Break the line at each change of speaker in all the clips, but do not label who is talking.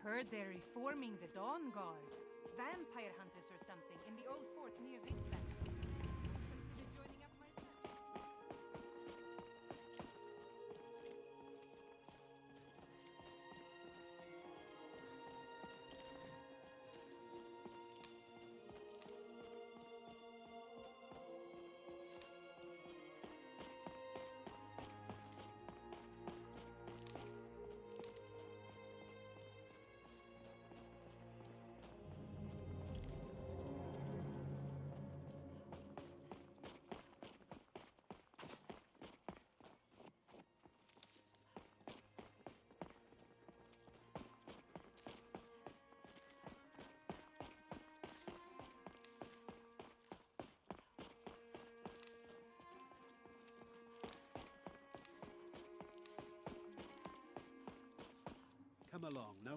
Heard they're reforming the Dawn Guard. Vampire hunters or something in the old fort near Rigmor. Consider joining up myself.
Come along, no?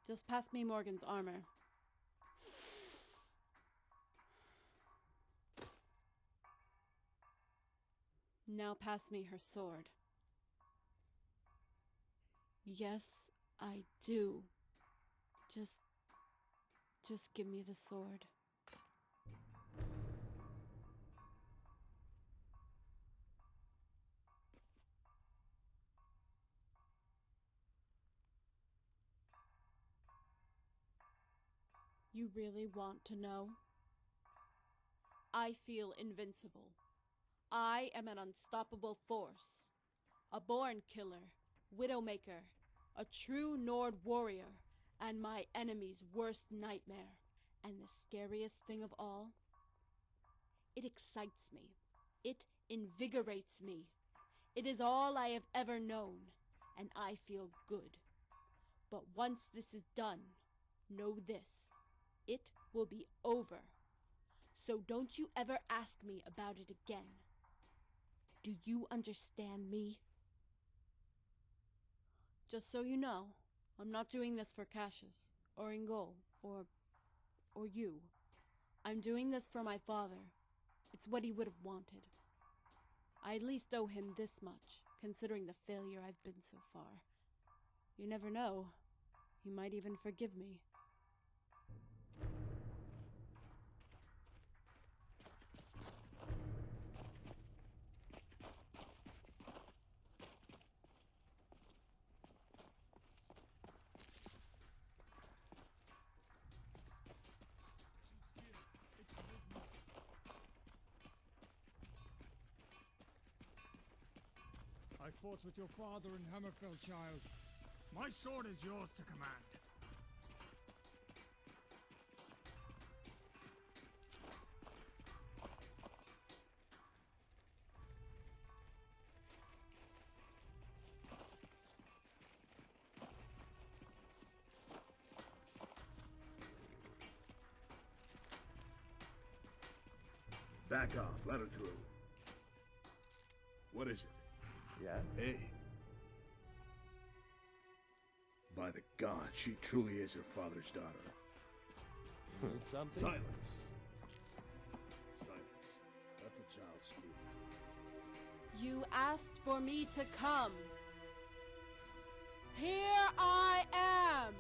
Just pass me Morgan's armor. Now pass me her sword. Yes, I do. Just give me the sword. You really want to know? I feel invincible. I am an unstoppable force. A born killer, widowmaker, a true Nord warrior, and my enemy's worst nightmare. And the scariest thing of all, it excites me. It invigorates me. It is all I have ever known, and I feel good. But once this is done, know this. It will be over. So don't you ever ask me about it again. Do you understand me? Just so you know, I'm not doing this for Cassius, or Ingol, or you. I'm doing this for my father. It's what he would have wanted. I at least owe him this much, considering the failure I've been so far. You never know. He might even forgive me.
I fought with your father in Hammerfell, child. My sword is yours to command.
Back off, let her through. What is it?
Yeah?
Hey. By the god, she truly is her father's daughter.
Something?
Silence. Silence. Let the child speak.
You asked for me to come. Here I am!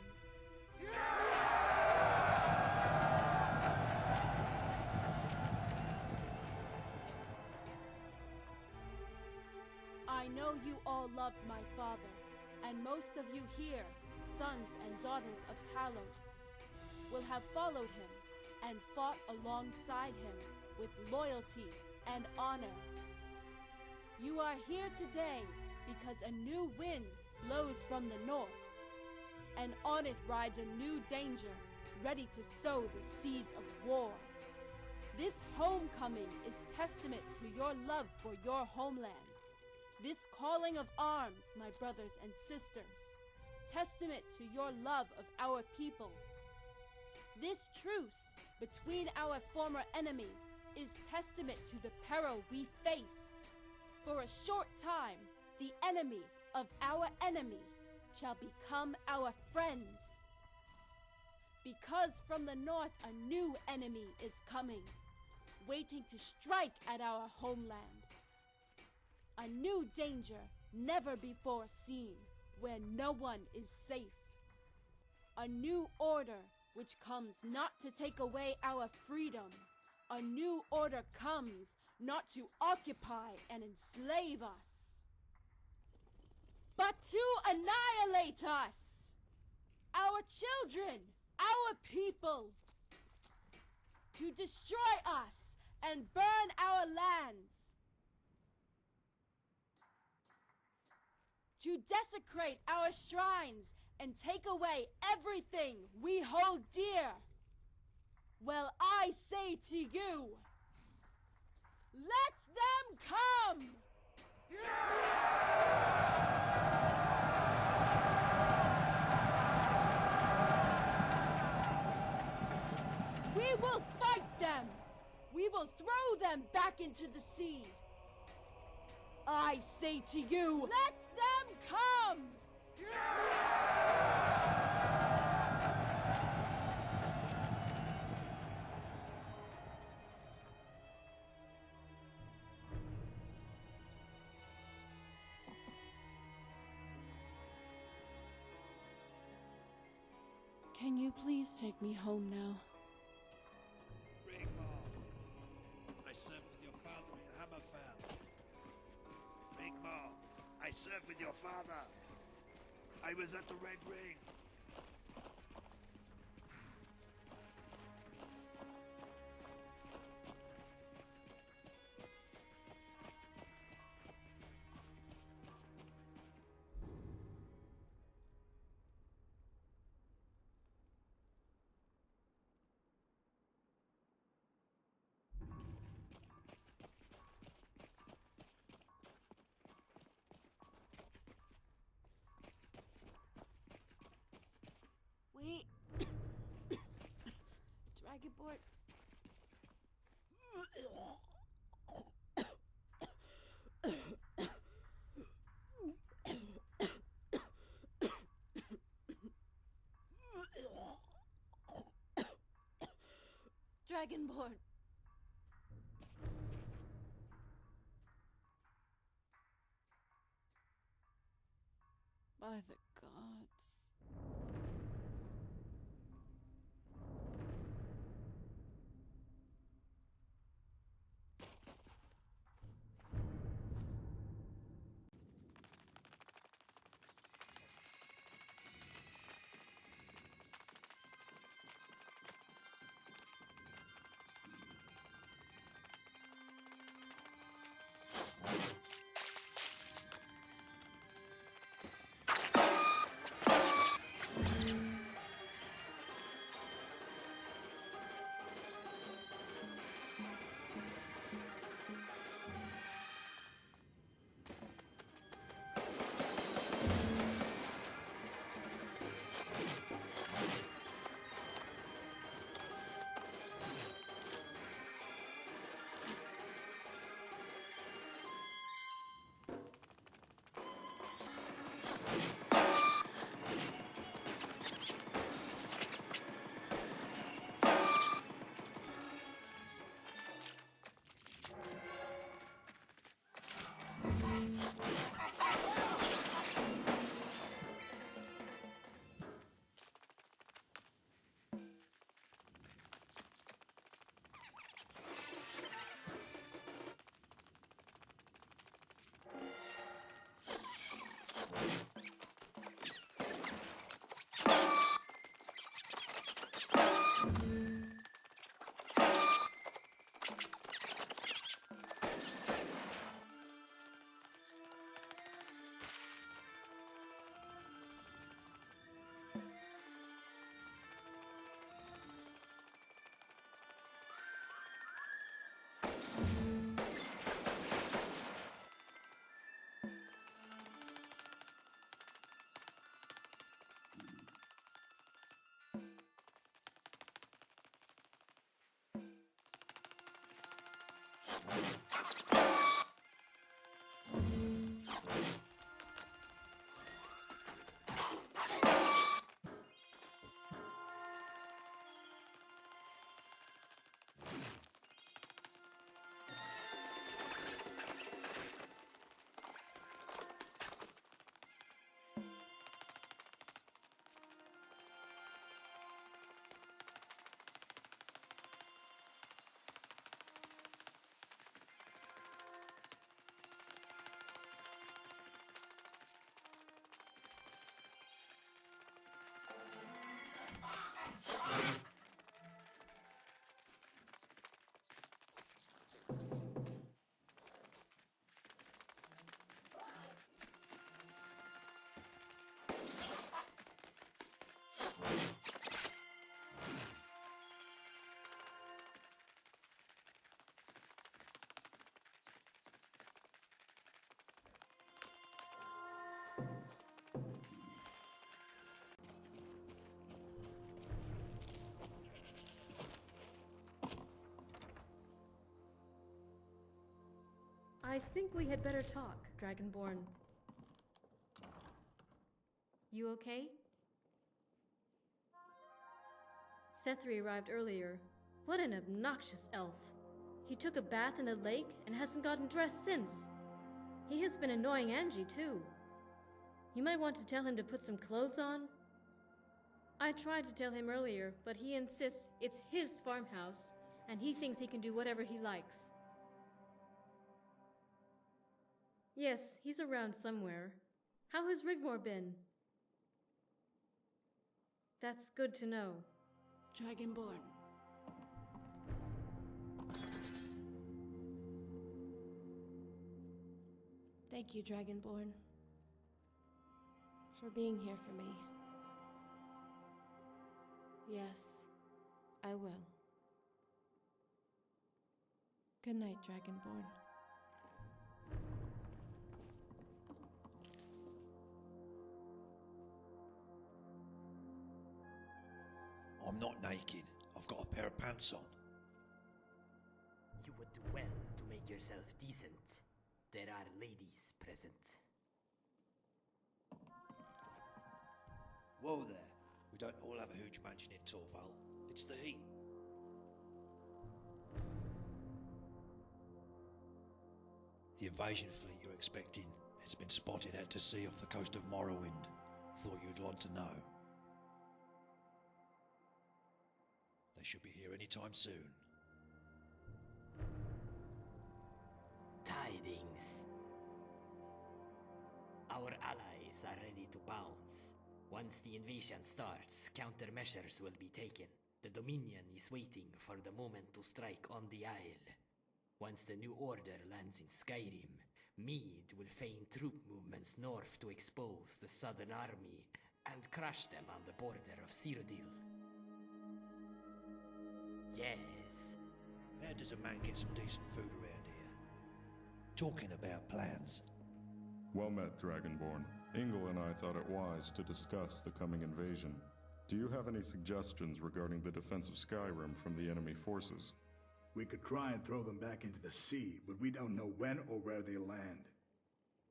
know you all loved my father, and most of you here, sons and daughters of Talos, will have followed him and fought alongside him with loyalty and honor. You are here today because a new wind blows from the north, and on it rides a new danger, ready to sow the seeds of war. This homecoming is testament to your love for your homeland. This calling of arms, my brothers and sisters, testament to your love of our people. This truce between our former enemy is testament to the peril we face. For a short time, the enemy of our enemy shall become our friends. Because from the north a new enemy is coming, waiting to strike at our homeland. A new danger never before seen, where no one is safe. A new order which comes not to take away our freedom. A new order comes not to occupy and enslave us, but to annihilate us, our children, our people, to destroy us and burn our lands, to desecrate our shrines and take away everything we hold dear. Well, I say to you, let them come! We will fight them! We will throw them back into the sea! I say to you, let them come! Can you please take me home now?
Rigmor, I served with your father in Hammerfell. Rigmor, I served with your father. I was at the Red Ring.
Wait. Dragonborn. Dragonborn. By the gods.
I think we had better talk, Dragonborn. You okay? Sethri arrived earlier. What an obnoxious elf. He took a bath in the lake and hasn't gotten dressed since. He has been annoying Angie, too. You might want to tell him to put some clothes on. I tried to tell him earlier, but he insists it's his farmhouse, and he thinks he can do whatever he likes. Yes, he's around somewhere. How has Rigmor been? That's good to know.
Dragonborn. Thank you, Dragonborn, for being here for me. Yes, I will. Good night, Dragonborn.
I'm not naked. I've got a pair of pants on.
You would do well to make yourself decent. There are ladies present.
Whoa there. We don't all have a huge mansion in Torval. It's the heat. The invasion fleet you're expecting has been spotted out to sea off the coast of Morrowind. Thought you'd want to know. They should be here anytime soon.
Tidings. Our allies are ready to pounce. Once the invasion starts, countermeasures will be taken. The Dominion is waiting for the moment to strike on the Isle. Once the New Order lands in Skyrim, Mead will feign troop movements north to expose the Southern Army and crush them on the border of Cyrodiil. Yes.
How does a man get some decent food around here? Talking about plans.
Well met, Dragonborn. Ingle and I thought it wise to discuss the coming invasion. Do you have any suggestions regarding the defense of Skyrim from the enemy forces?
We could try and throw them back into the sea, but we don't know when or where they'll land.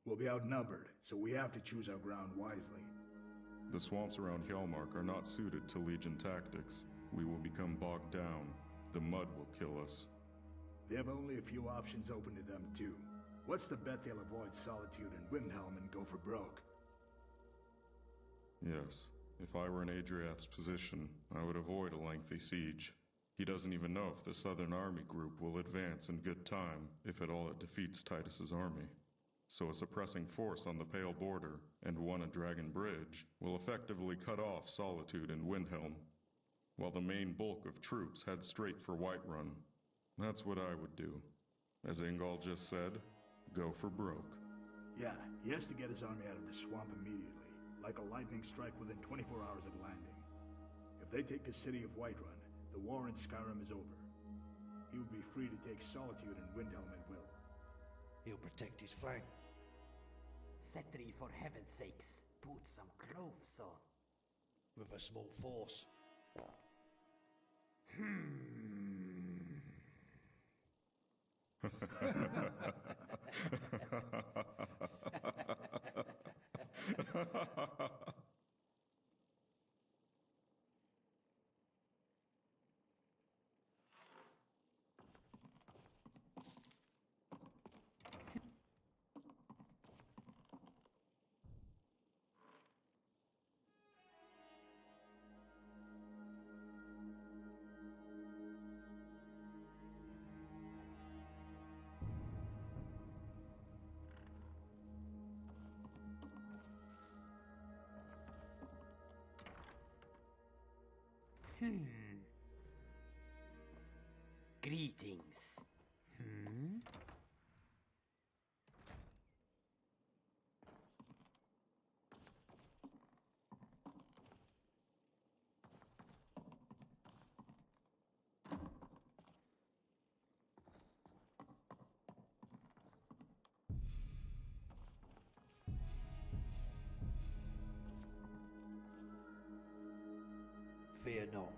We'll be outnumbered, so we have to choose our ground wisely.
The swamps around Hjalmark are not suited to Legion tactics. We will become bogged down. The mud will kill us.
They have only a few options open to them, too. What's the bet they'll avoid Solitude and Windhelm and go for broke?
Yes. If I were in Adriath's position, I would avoid a lengthy siege. He doesn't even know if the Southern Army group will advance in good time, if at all it defeats Titus's army. So a suppressing force on the Pale Border, and one at Dragon Bridge, will effectively cut off Solitude and Windhelm, while the main bulk of troops head straight for Whiterun. That's what I would do. As Ingall just said, go for broke.
Yeah, he has to get his army out of the swamp immediately, like a lightning strike within 24 hours of landing. If they take the city of Whiterun, the war in Skyrim is over. He would be free to take Solitude and Windhelm at will.
He'll protect his flank.
Setri, for heaven's sakes, put some clothes on.
With a small force.
Greetings.
Fear not.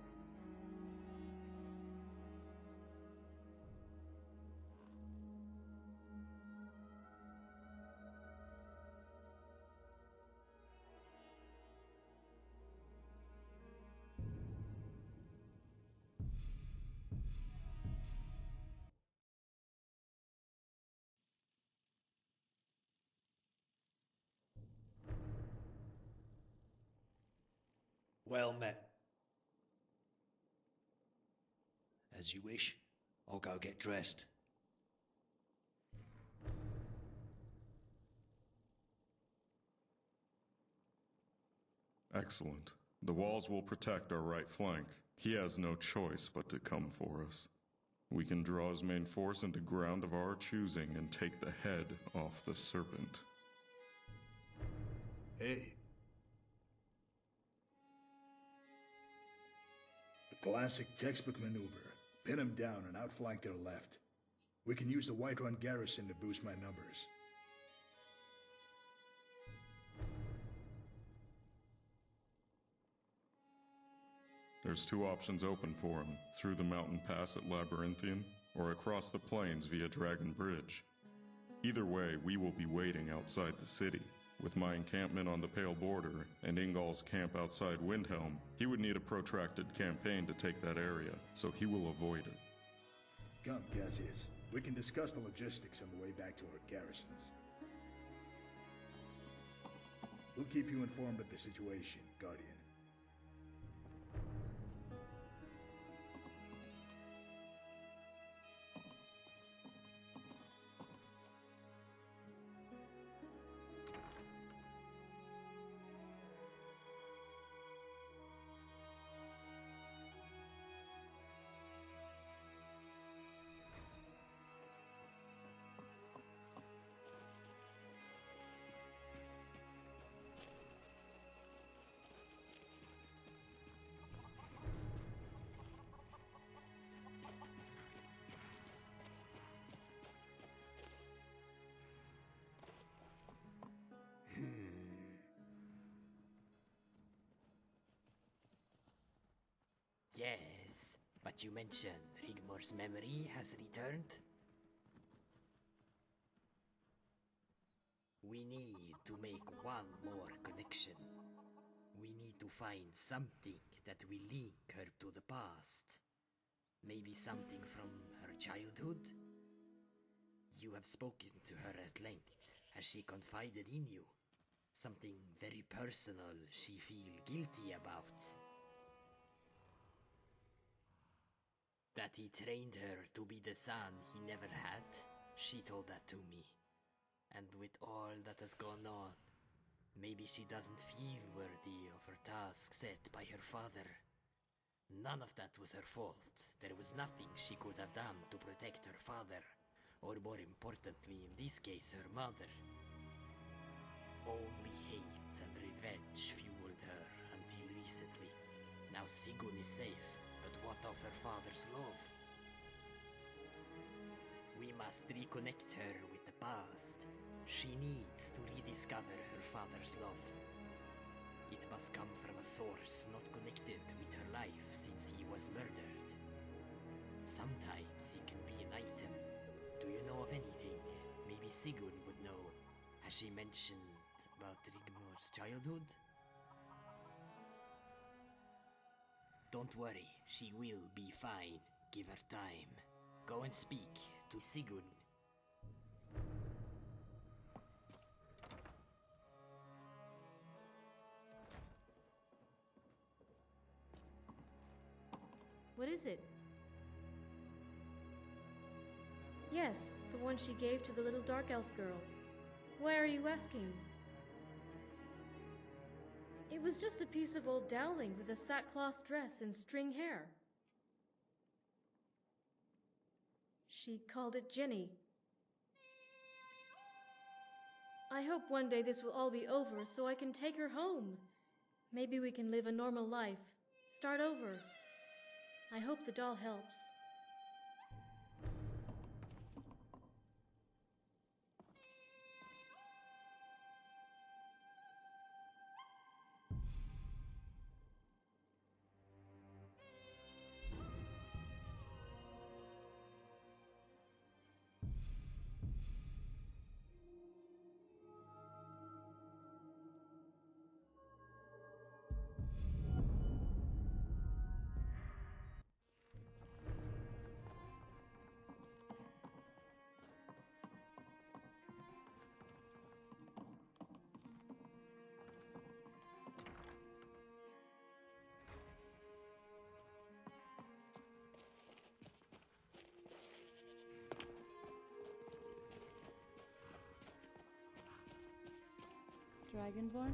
Well met. As you wish. I'll go get dressed.
Excellent. The walls will protect our right flank. He has no choice but to come for us. We can draw his main force into ground of our choosing and take the head off the serpent.
Hey. The classic textbook maneuver. Pin them down and outflank their left. We can use the Whiterun garrison to boost my numbers.
There's two options open for him, through the mountain pass at Labyrinthian, or across the plains via Dragon Bridge. Either way, we will be waiting outside the city. With my encampment on the Pale Border and Ingol's camp outside Windhelm, he would need a protracted campaign to take that area, so he will avoid it.
Come, Cassius. We can discuss the logistics on the way back to our garrisons. We'll keep you informed of the situation, Guardian.
Yes, but you mentioned Rigmor's memory has returned? We need to make one more connection. We need to find something that will link her to the past. Maybe something from her childhood? You have spoken to her at length. Has she confided in you? Something very personal she feels guilty about? That he trained her to be the son he never had? She told that to me. And with all that has gone on, maybe she doesn't feel worthy of her task set by her father. None of that was her fault. There was nothing she could have done to protect her father, or more importantly in this case her mother. Only hate and revenge fueled her until recently. Now Sigun is safe, but what of her father's love? We must reconnect her with the past. She needs to rediscover her father's love. It must come from a source not connected with her life since he was murdered. Sometimes it can be an item. Do you know of anything? Maybe Sigun would know. Has she mentioned about Rigmor's childhood? Don't worry, she will be fine. Give her time. Go and speak to Sigun.
What is it? Yes, the one she gave to the little dark elf girl. Why are you asking? It was just a piece of old dowling with a sackcloth dress and string hair. She called it Jenny. I hope one day this will all be over so I can take her home. Maybe we can live a normal life. Start over. I hope the doll helps.
Dragonborn?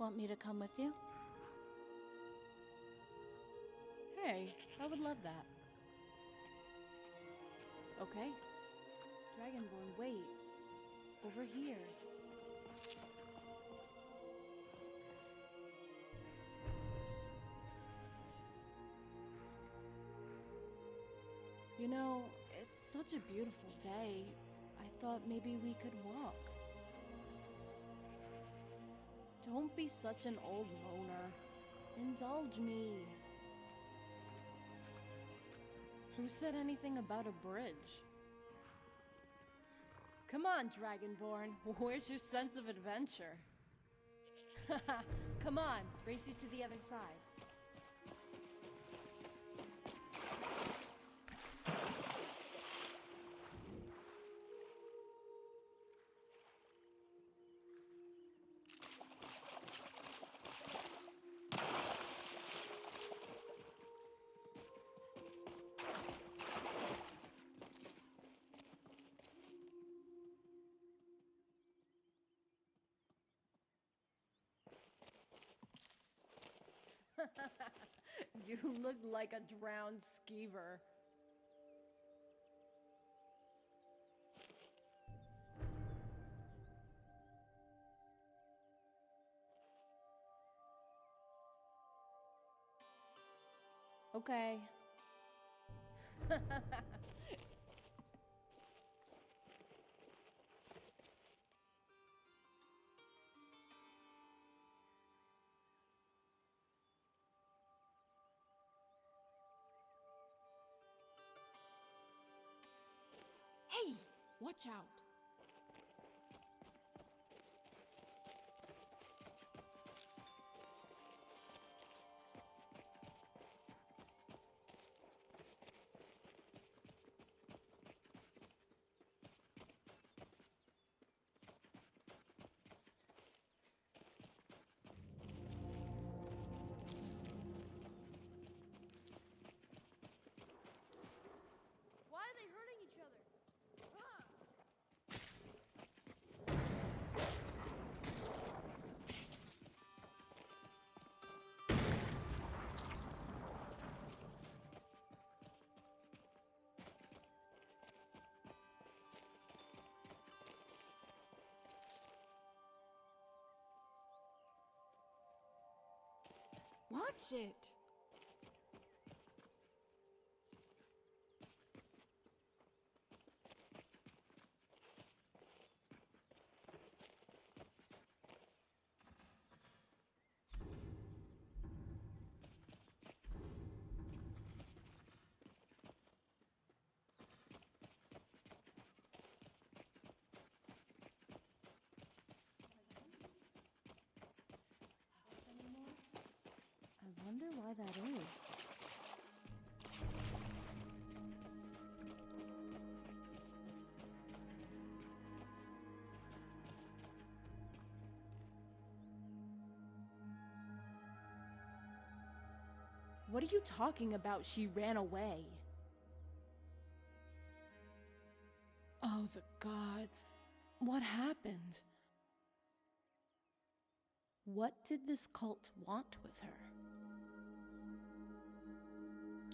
Want me to come with you? Hey, I would love that. Okay. Dragonborn, wait. Over here. You know, it's such a beautiful day. I thought maybe we could walk. Don't be such an old moaner. Indulge me. Who said anything about a bridge? Come on, Dragonborn. Where's your sense of adventure? Come on, race you to the other side. You look like a drowned skeever. Okay. Hey, watch out.
Why are they hurting each other?
Watch it!
I wonder why that is. What are you talking about? She ran away. Oh, the gods. What happened? What did this cult want with her?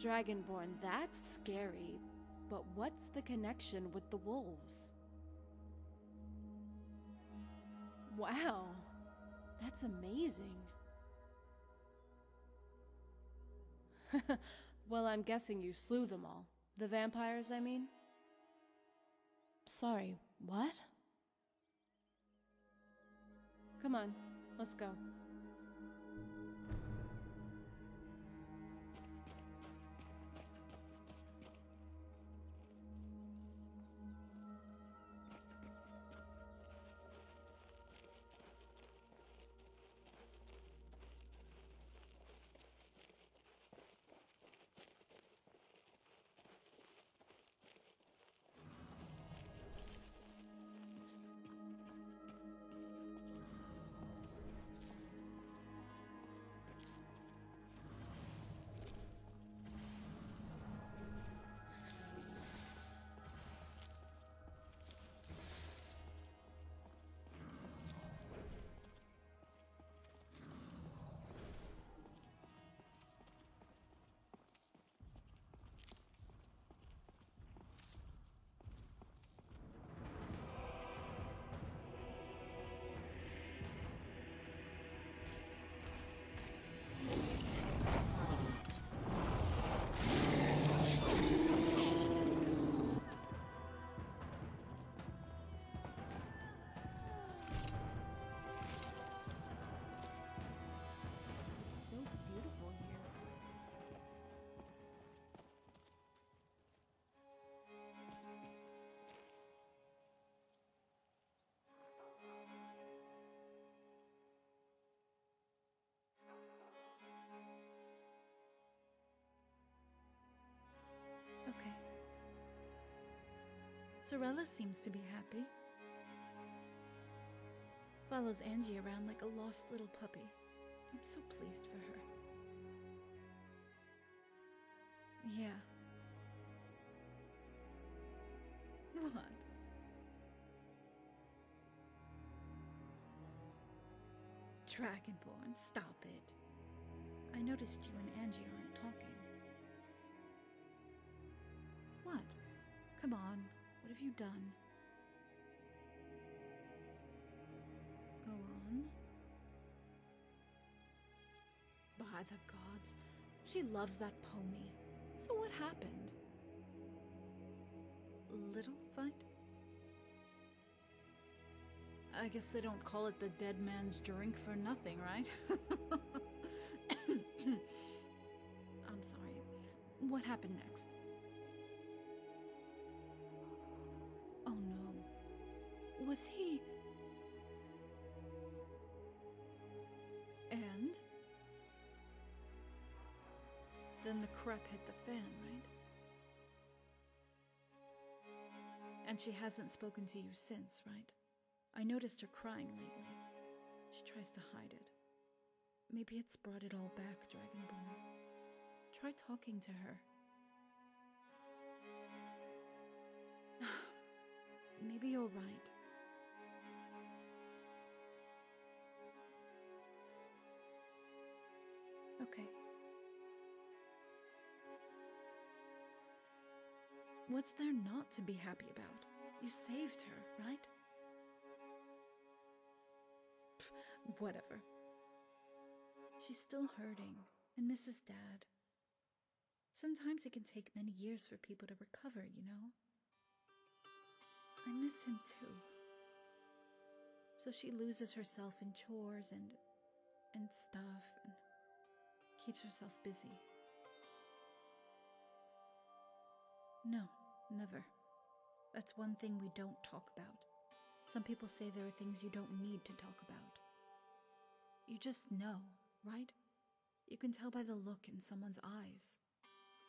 Dragonborn, that's scary, but what's the connection with the wolves? Wow, that's amazing. Well, I'm guessing you slew them all. The vampires, I mean? Sorry, what? Come on, let's go.
Sorella seems to be happy. Follows Angie around like a lost little puppy. I'm so pleased for her. Yeah. What? Dragonborn, stop it. I noticed you and Angie aren't talking. What? Come on, what have you done? Go on. By the gods, she loves that pony. So what happened? Little fight? I guess they don't call it the dead man's drink for nothing, right? I'm sorry. What happened next? Oh no. Was he... And? Then the crap hit the fan, right? And she hasn't spoken to you since, right? I noticed her crying lately. She tries to hide it. Maybe it's brought it all back, Dragonborn. Try talking to her. Maybe you're right. Okay. What's there not to be happy about? You saved her, right? Pff, whatever. She's still hurting and misses Dad. Sometimes it can take many years for people to recover, you know? I miss him too. So she loses herself in chores and stuff and keeps herself busy. No, never. That's one thing we don't talk about. Some people say there are things you don't need to talk about. You just know, right? You can tell by the look in someone's eyes.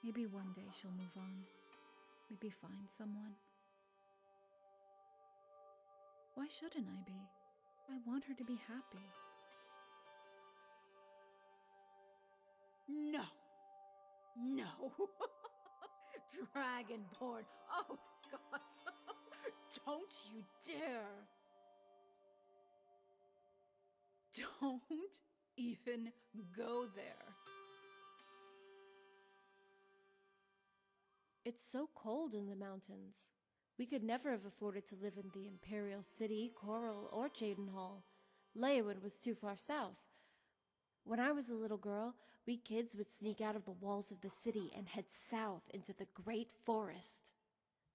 Maybe one day she'll move on. Maybe find someone. Why shouldn't I be? I want her to be happy.
No. No. Dragonborn. Oh, God. Don't you dare. Don't even go there.
It's so cold in the mountains. We could never have afforded to live in the Imperial City, Coral, or Cheydinhal. Leyawood was too far south. When I was a little girl, we kids would sneak out of the walls of the city and head south into the great forest.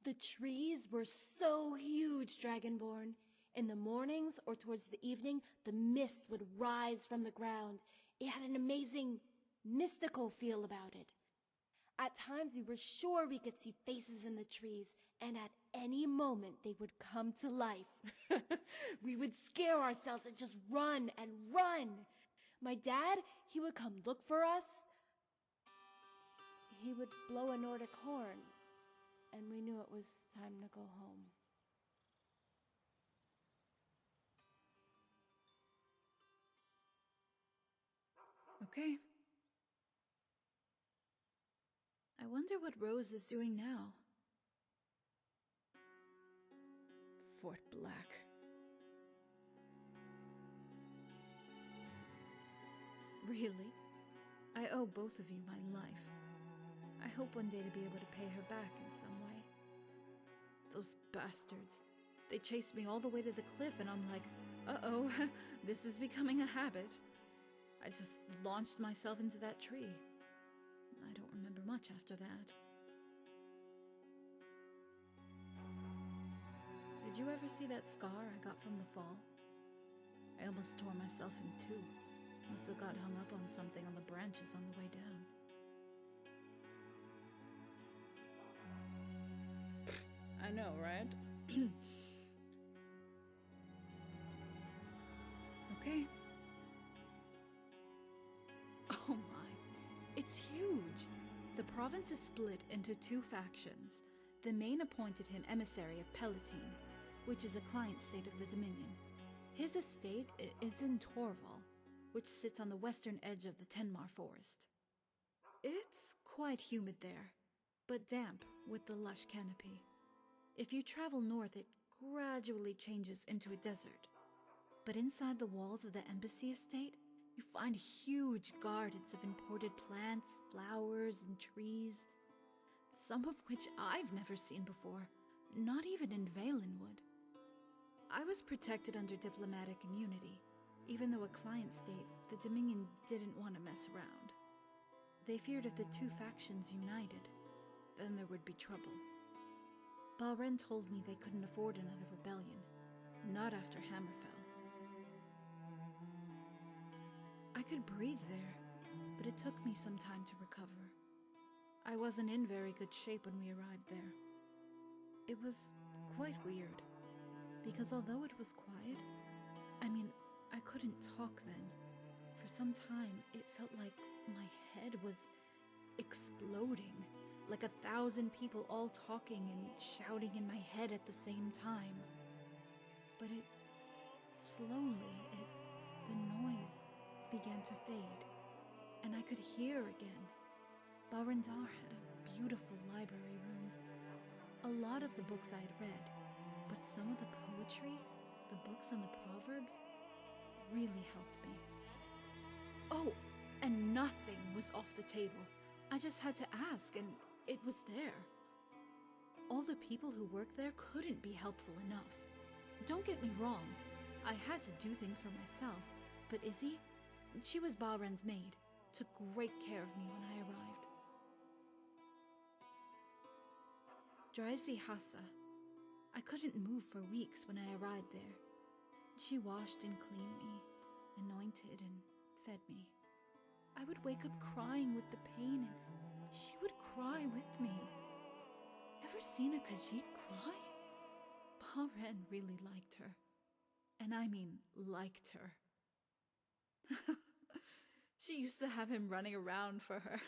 The trees were so huge, Dragonborn. In the mornings or towards the evening, the mist would rise from the ground. It had an amazing, mystical feel about it. At times we were sure we could see faces in the trees, and at any moment they would come to life. We would scare ourselves and just run and run. My dad, he would come look for us. He would blow a Nordic horn, and we knew it was time to go home.
Okay. I wonder what Rose is doing now. Fort Black. Really? I owe both of you my life. I hope one day to be able to pay her back in some way. Those bastards. They chased me all the way to the cliff and I'm like, uh-oh, this is becoming a habit. I just launched myself into that tree. I don't remember much after that. Did you ever see that scar I got from the fall? I almost tore myself in two. Must have got hung up on something on the branches on the way down. I know, right? Okay. Oh my, it's huge. The province is split into two factions. The Main appointed him emissary of Palatine, which is a client state of the Dominion. His estate is in Torval, which sits on the western edge of the Tenmar forest. It's quite humid there, but damp with the lush canopy. If you travel north, it gradually changes into a desert. But inside the walls of the embassy estate, you find huge gardens of imported plants, flowers, and trees, some of which I've never seen before, not even in Valenwood. I was protected under diplomatic immunity. Even though a client state, the Dominion didn't want to mess around. They feared if the two factions united, then there would be trouble. Balren told me they couldn't afford another rebellion, not after Hammerfell. I could breathe there, but it took me some time to recover. I wasn't in very good shape when we arrived there. It was quite weird, because although it was quiet, I couldn't talk then. For some time, it felt like my head was exploding, like 1,000 people all talking and shouting in my head at the same time. But the noise began to fade, and I could hear again. Barandar had a beautiful library room. A lot of the books I had read, but some of the poetry, the books on the proverbs, really helped me. Oh, and nothing was off the table. I just had to ask, and it was there. All the people who worked there couldn't be helpful enough. Don't get me wrong, I had to do things for myself, but Izzy, she was Balren's maid, took great care of me when I arrived. Draisi Hassa. I couldn't move for weeks when I arrived there. She washed and cleaned me, anointed and fed me. I would wake up crying with the pain, and she would cry with me. Ever seen a Khajiit cry? Balren really liked her. And I mean liked her. She used to have him running around for her.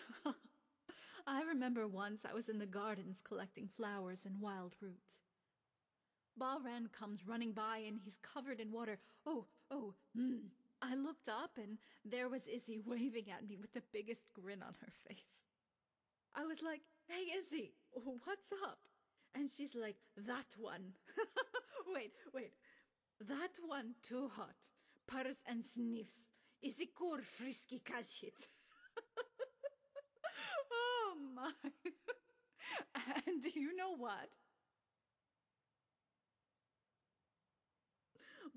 I remember once I was in the gardens collecting flowers and wild roots. Balren comes running by and he's covered in water. I looked up and there was Izzy waving at me with the biggest grin on her face. I was like, "Hey Izzy, what's up?" And she's like, "That one." Wait. That one too hot. Purrs and sniffs. Izzy kur frisky kashit. Oh my. And do you know what?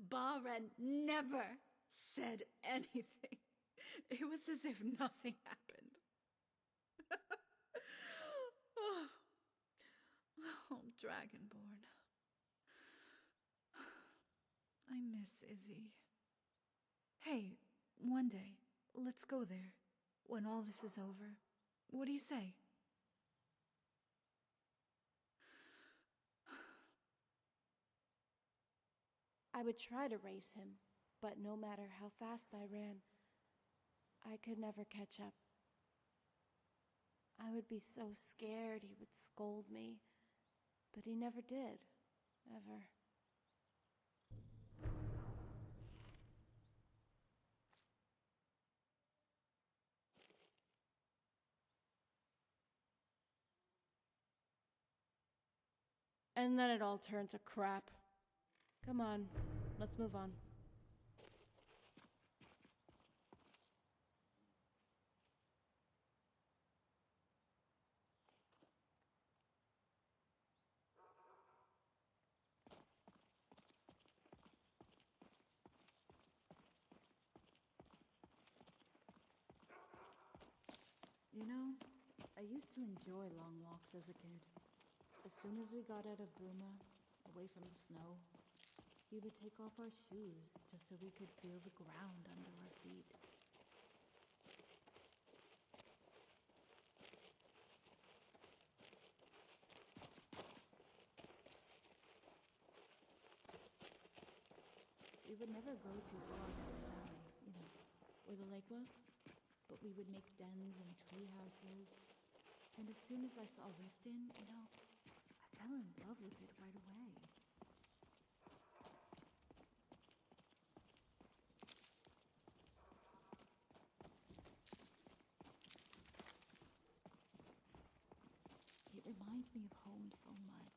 Balren never said anything. It was as if nothing happened. Oh, Dragonborn. I miss Izzy. Hey, one day, let's go there. When all this is over. What do you say?
I would try to race him, but no matter how fast I ran, I could never catch up. I would be so scared he would scold me, but he never did, ever. And then it all turned to crap. Come on, let's move on.
You know, I used to enjoy long walks as a kid. As soon as we got out of Bruma, away from the snow, we would take off our shoes just so we could feel the ground under our feet. We would never go too far down the valley, where the lake was, but we would make dens and tree houses. And as soon as I saw Riften, I fell in love with it right away. It reminds me of home so much.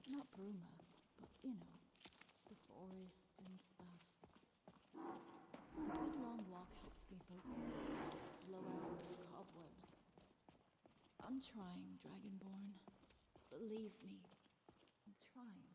Not Bruma, but you know, the forests and stuff. A good long walk helps me focus, blow out the cobwebs. I'm trying, Dragonborn. Believe me, I'm trying.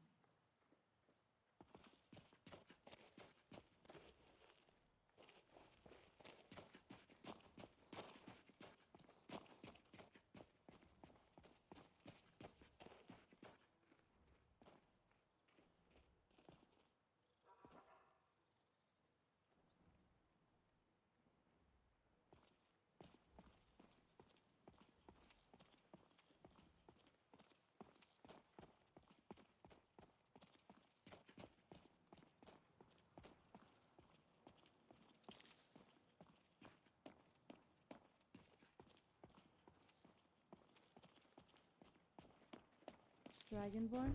Dragonborn?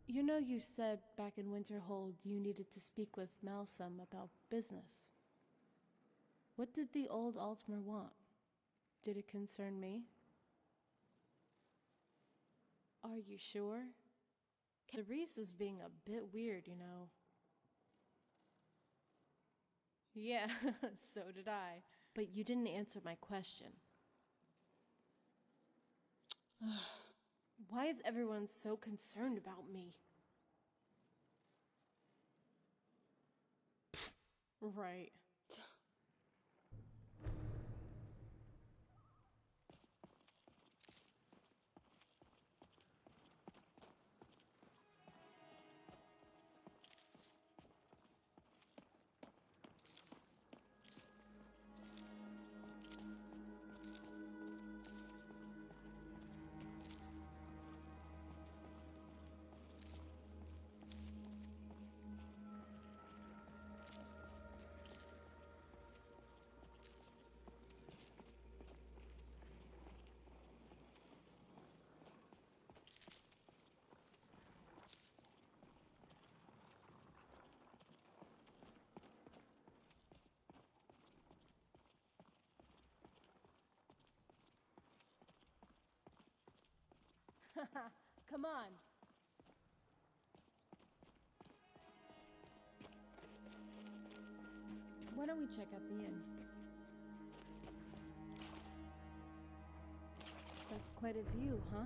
You know you said back in Winterhold you needed to speak with Malsum about business. What did the old Altmer want? Did it concern me? Are you sure? Reese was being a bit weird, you know. Yeah, so did I. But you didn't answer my question. Why is everyone so concerned about me? Right. Come on. Why don't we check out the inn? That's quite a view, huh?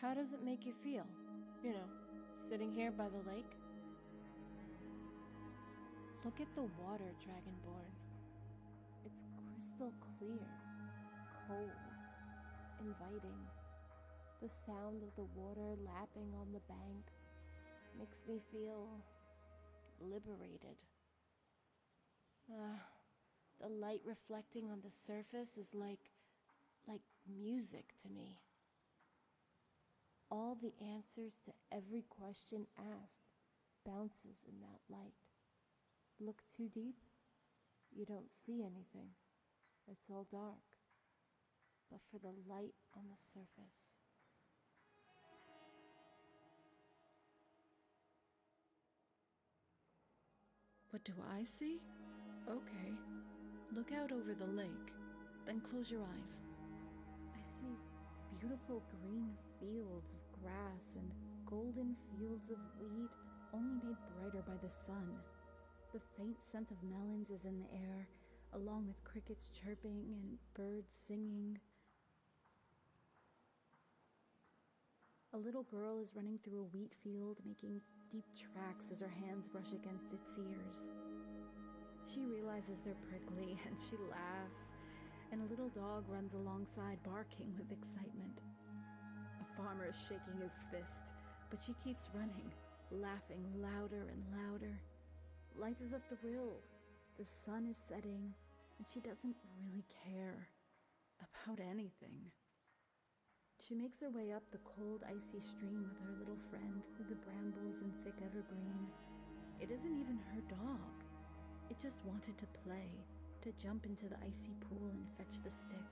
How does it make you feel? You know, sitting here by the lake? Look at the water, Dragonborn. It's crystal clear, cold, inviting. The sound of the water lapping on the bank makes me feel liberated. The light reflecting on the surface is like music to me. All the answers to every question asked bounces in that light. Look too deep, you don't see anything. It's all dark. But for the light on the surface.
What do I see? Okay. Look out over the lake, then close your eyes. I see beautiful green fields of grass and golden fields of wheat, only made brighter by the sun. The faint scent of melons is in the air, along with crickets chirping and birds singing. A little girl is running through a wheat field, making deep tracks as her hands brush against its ears. She realizes they're prickly and she laughs, and a little dog runs alongside, barking with excitement. A farmer is shaking his fist, but she keeps running, laughing louder and louder. Life is a thrill. The sun is setting, and she doesn't really care about anything. She makes her way up the cold, icy stream with her little friend through the brambles and thick evergreen. It isn't even her dog. It just wanted to play, to jump into the icy pool and fetch the stick.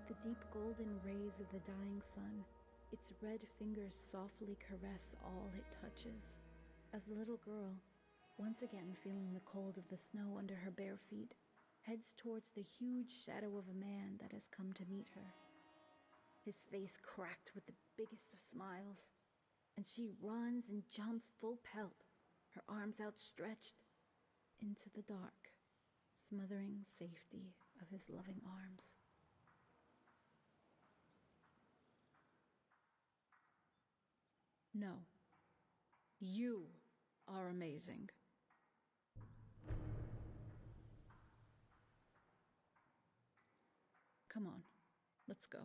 The deep golden rays of the dying sun, its red fingers softly caress all it touches. As the little girl, once again feeling the cold of the snow under her bare feet, heads towards the huge shadow of a man that has come to meet her. His face cracked with the biggest of smiles, and she runs and jumps full pelt, her arms outstretched, into the dark, smothering safety of his loving arms. No. You are amazing. Come on, let's go.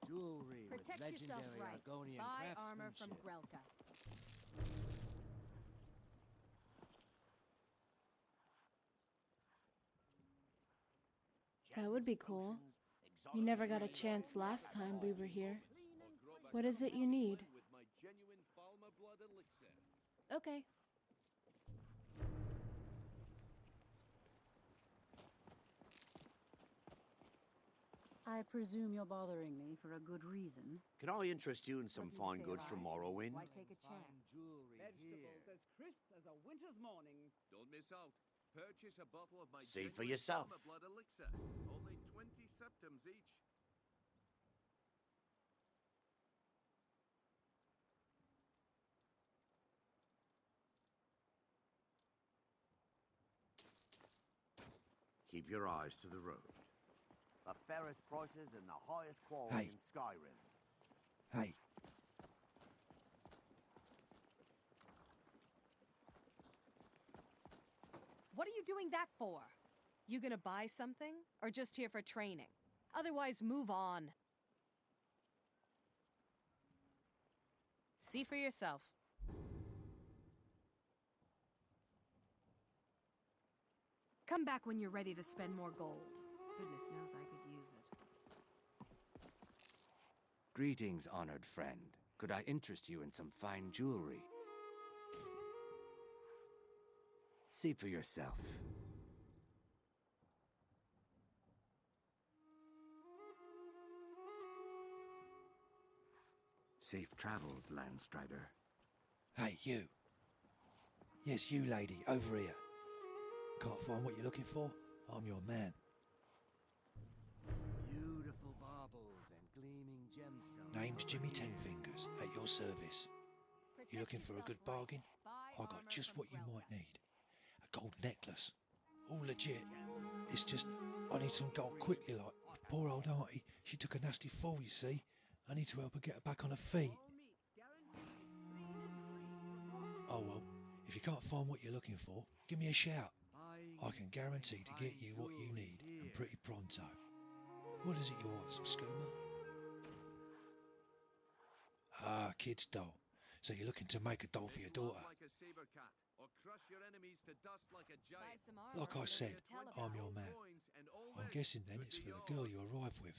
Jewelry
Protect
with
yourself
legendary
right.
Argonian
Buy armor from
craftsmanship.
Grelka.
That would be cool. We never got a chance last time we were here. What is it you need? Okay.
I presume you're bothering me for a good reason.
Can I interest you in some fine goods from Morrowind?
Why take a chance?
Vegetables as crisp as a winter's morning.
Don't miss out. Purchase a bottle of my
See for
genuine
yourself.
Farmer blood elixir. Only 20 septims each.
Keep your eyes to the road.
The fairest prices and the highest quality in Skyrim.
Hey.
What are you doing that for? You gonna buy something? Or just here for training? Otherwise, move on. See for yourself. Come back when you're ready to spend more gold. Goodness knows I could use it.
Greetings, honored friend. Could I interest you in some fine jewelry? See for yourself.
Safe travels, Landstrider.
Hey, you. Yes, you lady, over here. Can't find what you're looking for? I'm your man.
Beautiful baubles and gleaming gemstones.
Name's Jimmy Tenfingers, at your service. You looking for a good bargain? I got just what you might need. A gold necklace. All legit. It's just, I need some gold quickly, like. Poor old auntie, she took a nasty fall, you see. I need to help her get her back on her feet. Oh well, if you can't find what you're looking for, give me a shout. I can guarantee to get you what you need, and pretty pronto. What is it you want, some skooma? Ah, kid's doll. So you're looking to make a doll for your daughter. Like I said, I'm your man. I'm guessing then it's for the girl you arrive with.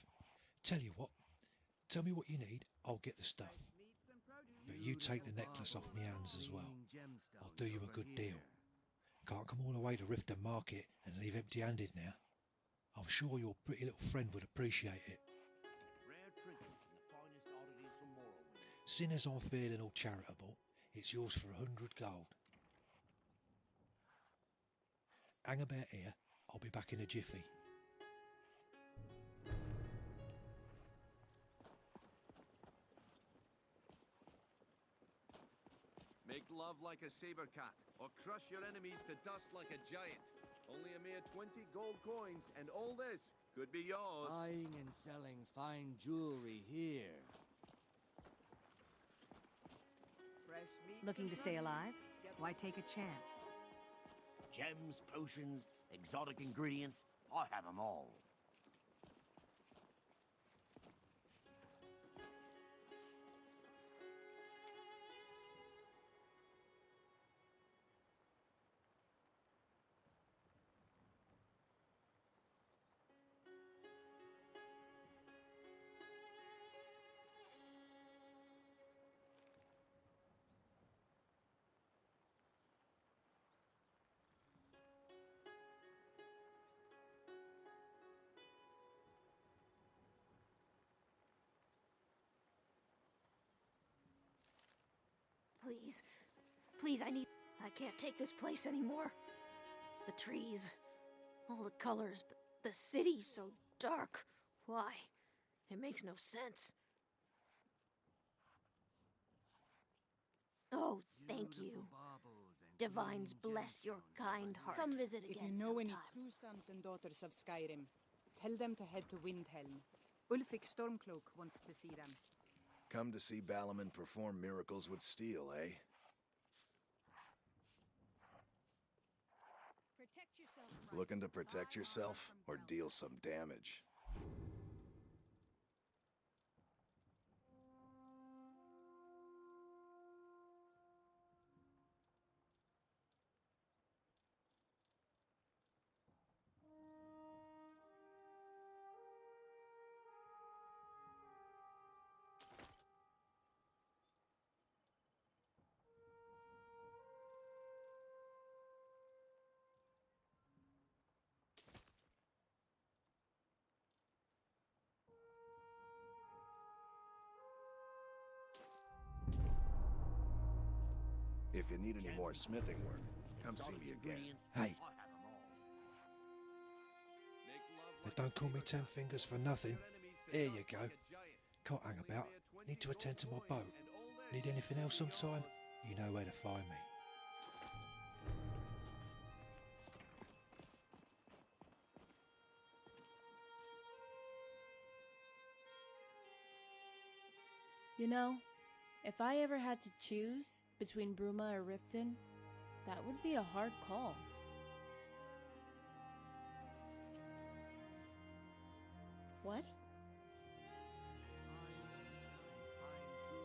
Tell you what, tell me what you need, I'll get the stuff. But you take the necklace off me hands as well. I'll do you a good deal. Can't come all the way to Riften Market and leave empty-handed now. I'm sure your pretty little friend would appreciate it. Seeing as I'm feeling all charitable, it's yours for 100 gold. Hang about here, I'll be back in a jiffy.
Make love like a saber cat, or crush your enemies to dust like a giant. Only a mere 20 gold coins, and all this could be yours.
Buying and selling fine jewelry here.
Looking to stay alive? Why take a chance?
Gems, potions, exotic ingredients, I have them all.
Please. Please, I can't take this place anymore. The trees, all the colors, but the city's so dark. Why? It makes no sense. Oh, thank you. Divines bless your kind heart. Come visit again
If you know any
sometime.
true sons and daughters of Skyrim, tell them to head to Windhelm. Ulfric Stormcloak wants to see them.
Come to see Balaman perform miracles with steel, eh?
Protect yourself.
Looking to protect yourself or deal some damage? If you need any more smithing work, come see me again.
Hey. They don't call me Ten Fingers for nothing. Here you go. Can't hang about. Need to attend to my boat. Need anything else sometime? You know where to find me.
You know, if I ever had to choose between Bruma or Riften, that would be a hard call. What?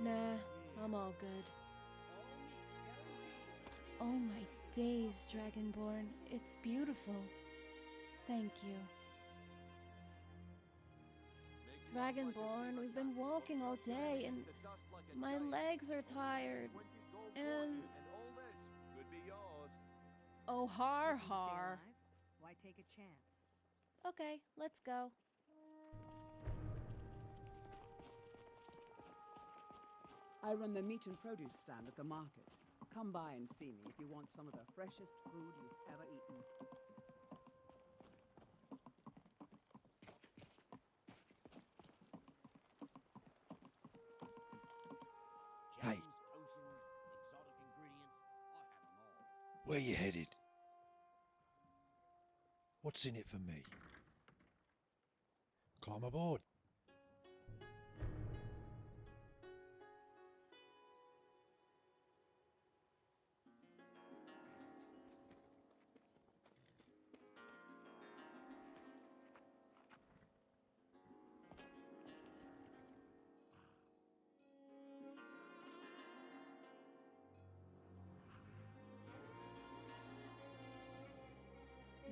Nah, I'm all good. Oh my days, Dragonborn. It's beautiful. Thank you. Dragonborn, we've been walking all day and my legs are tired. And... oh, har har.
Why take a chance?
Okay, let's go.
I run the meat and produce stand at the market. Come by and see me if you want some of the freshest food you've ever eaten.
Hey. Where you headed? What's in it for me? Climb aboard.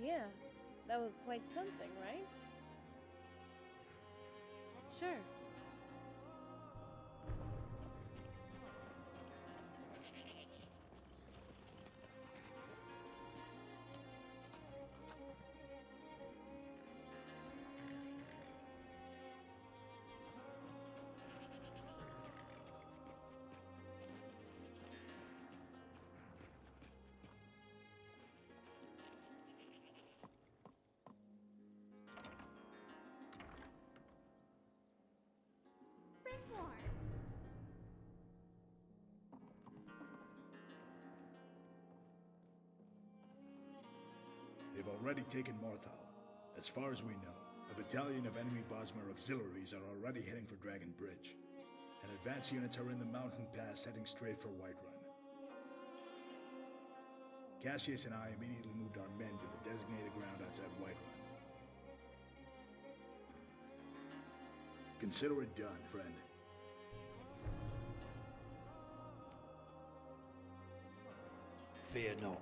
Yeah, that was quite something, right? Sure.
They've already taken Morthal. As far as we know, a battalion of enemy Bosmer auxiliaries are already heading for Dragon Bridge, and advance units are in the mountain pass heading straight for Whiterun. Cassius and I immediately moved our men to the designated ground outside Whiterun. Consider it done, friend.
Fear not.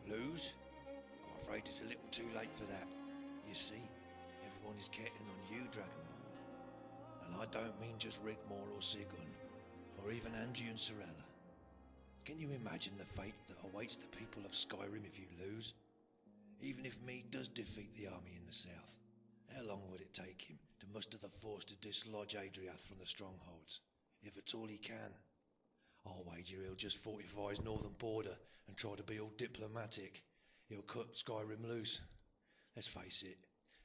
Lose? I'm afraid it's a little too late for that. You see, everyone is counting on you, Dragonborn. And I don't mean just Rigmor or Sigun, or even Angie and Sorella. Can you imagine the fate that awaits the people of Skyrim if you lose? Even if Mead does defeat the army in the south, how long would it take him to muster the force to dislodge Adriath from the strongholds, if at all he can? I'll wager he'll just fortify his northern border and try to be all diplomatic. He'll cut Skyrim loose. Let's face it,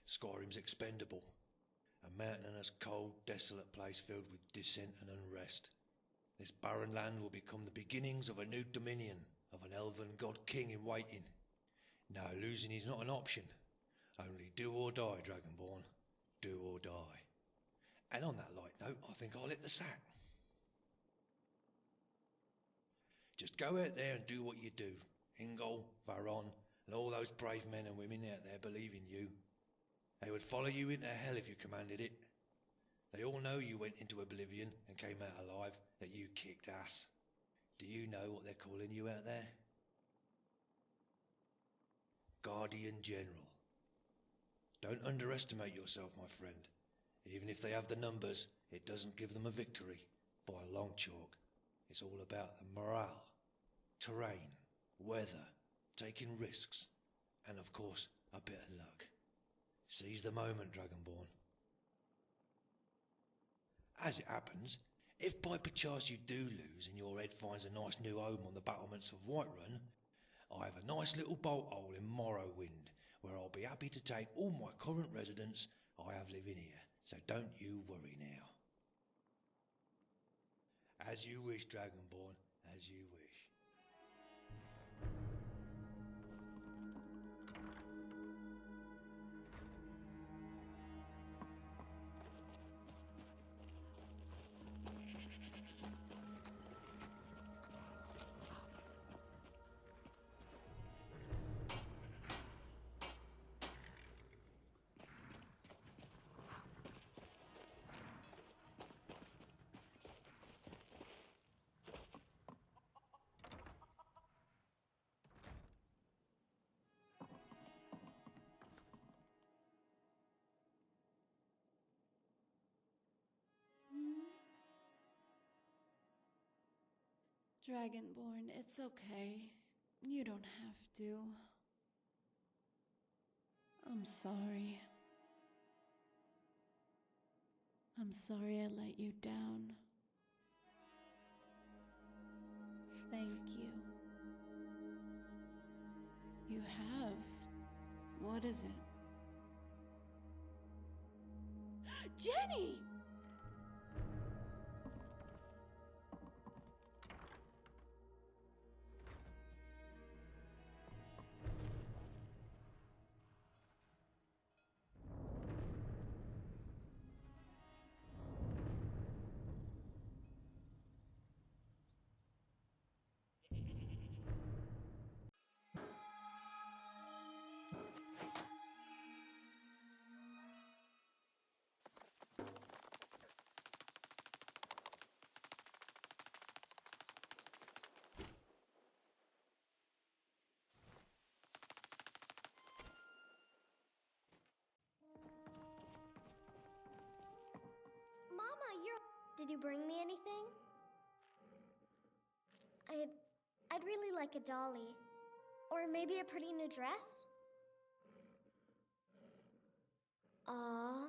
Skyrim's expendable. A mountainous, cold, desolate place filled with dissent and unrest. This barren land will become the beginnings of a new dominion, of an elven god king in waiting. No, losing is not an option. Only do or die, Dragonborn. Do or die. And on that light note, I think I'll hit the sack. Just go out there and do what you do. Ingol, Varon, and all those brave men and women out there believe in you. They would follow you into hell if you commanded it. They all know you went into oblivion and came out alive, that you kicked ass. Do you know what they're calling you out there? Guardian General. Don't underestimate yourself, my friend. Even if they have the numbers, it doesn't give them a victory, by a long chalk. It's all about the morale, terrain, weather, taking risks, and of course, a bit of luck. Seize the moment, Dragonborn. As it happens, if by perchance you do lose and your head finds a nice new home on the battlements of Whiterun, I have a nice little bolt hole in Morrowind, where I'll be happy to take all my current residents I have living here, so don't you worry now. As you wish, Dragonborn, as you wish.
Dragonborn, it's okay. You don't have to. I'm sorry. I'm sorry I let you down. Thank you. You have. What is it? Jenny!
Did you bring me anything? I'd really like a dolly. Or maybe a pretty new dress? Aww.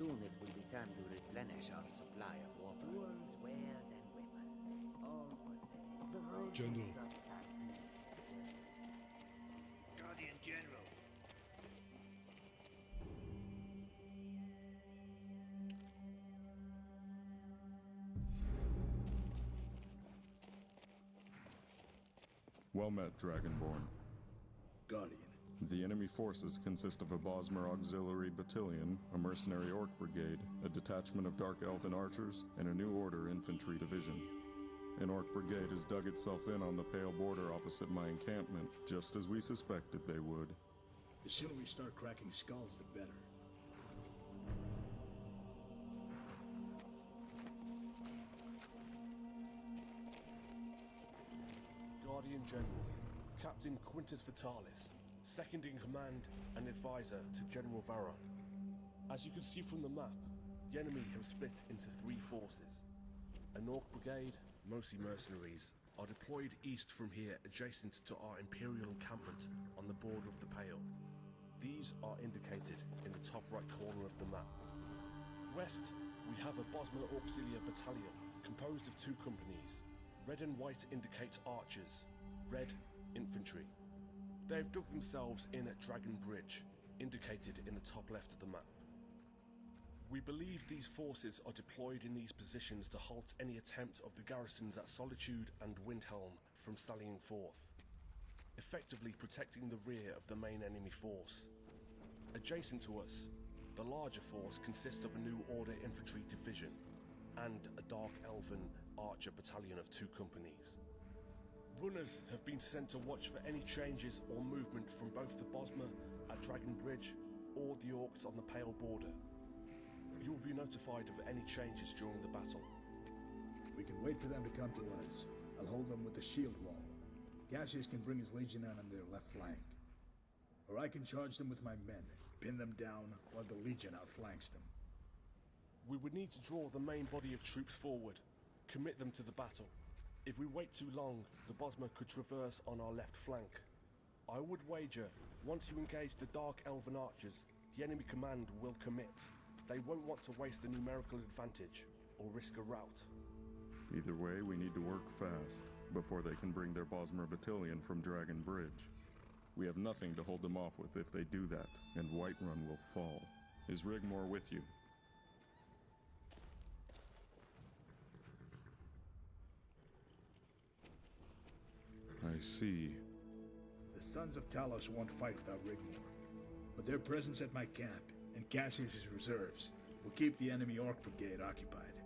Soon it will be time to replenish our supply of water.
Tools, wares, and weapons, all for sale. The road
General.
takes us past many places.
Guardian General.
Well met, Dragonborn.
Guardian.
The enemy forces consist of a Bosmer Auxiliary Battalion, a mercenary Orc Brigade, a detachment of Dark Elven Archers, and a New Order Infantry Division. An Orc Brigade has dug itself in on the Pale border opposite my encampment, just as we suspected they would.
The sooner we start cracking skulls, the better.
Guardian General, Captain Quintus Vitalis, second in command and advisor to General Varon. As you can see from the map, the enemy have split into three forces. An Orc Brigade, mostly mercenaries, are deployed east from here adjacent to our Imperial encampment on the border of the Pale. These are indicated in the top right corner of the map. West, we have a Bosmer Auxiliary Battalion composed of two companies. Red and white indicate archers, red infantry. They have dug themselves in at Dragon Bridge, indicated in the top left of the map. We believe these forces are deployed in these positions to halt any attempt of the garrisons at Solitude and Windhelm from sallying forth, effectively protecting the rear of the main enemy force. Adjacent to us, the larger force consists of a New Order Infantry Division and a Dark Elven Archer Battalion of 2 companies. Runners have been sent to watch for any changes or movement from both the Bosmer at Dragon Bridge or the Orcs on the Pale border. You will be notified of any changes during the battle.
We can wait for them to come to us. I'll hold them with the shield wall. Cassius can bring his legion in on their left flank. Or I can charge them with my men, pin them down while the legion outflanks them.
We would need to draw the main body of troops forward, commit them to the battle. If we wait too long, the Bosmer could traverse on our left flank. I would wager, once you engage the Dark Elven Archers, the enemy command will commit. They won't want to waste a numerical advantage, or risk a rout.
Either way, we need to work fast, before they can bring their Bosmer Battalion from Dragon Bridge. We have nothing to hold them off with if they do that, and Whiterun will fall. Is Rigmor with you? I see.
The Sons of Talos won't fight without Rigmor, but their presence at my camp, and Cassius's reserves, will keep the enemy Orc Brigade occupied.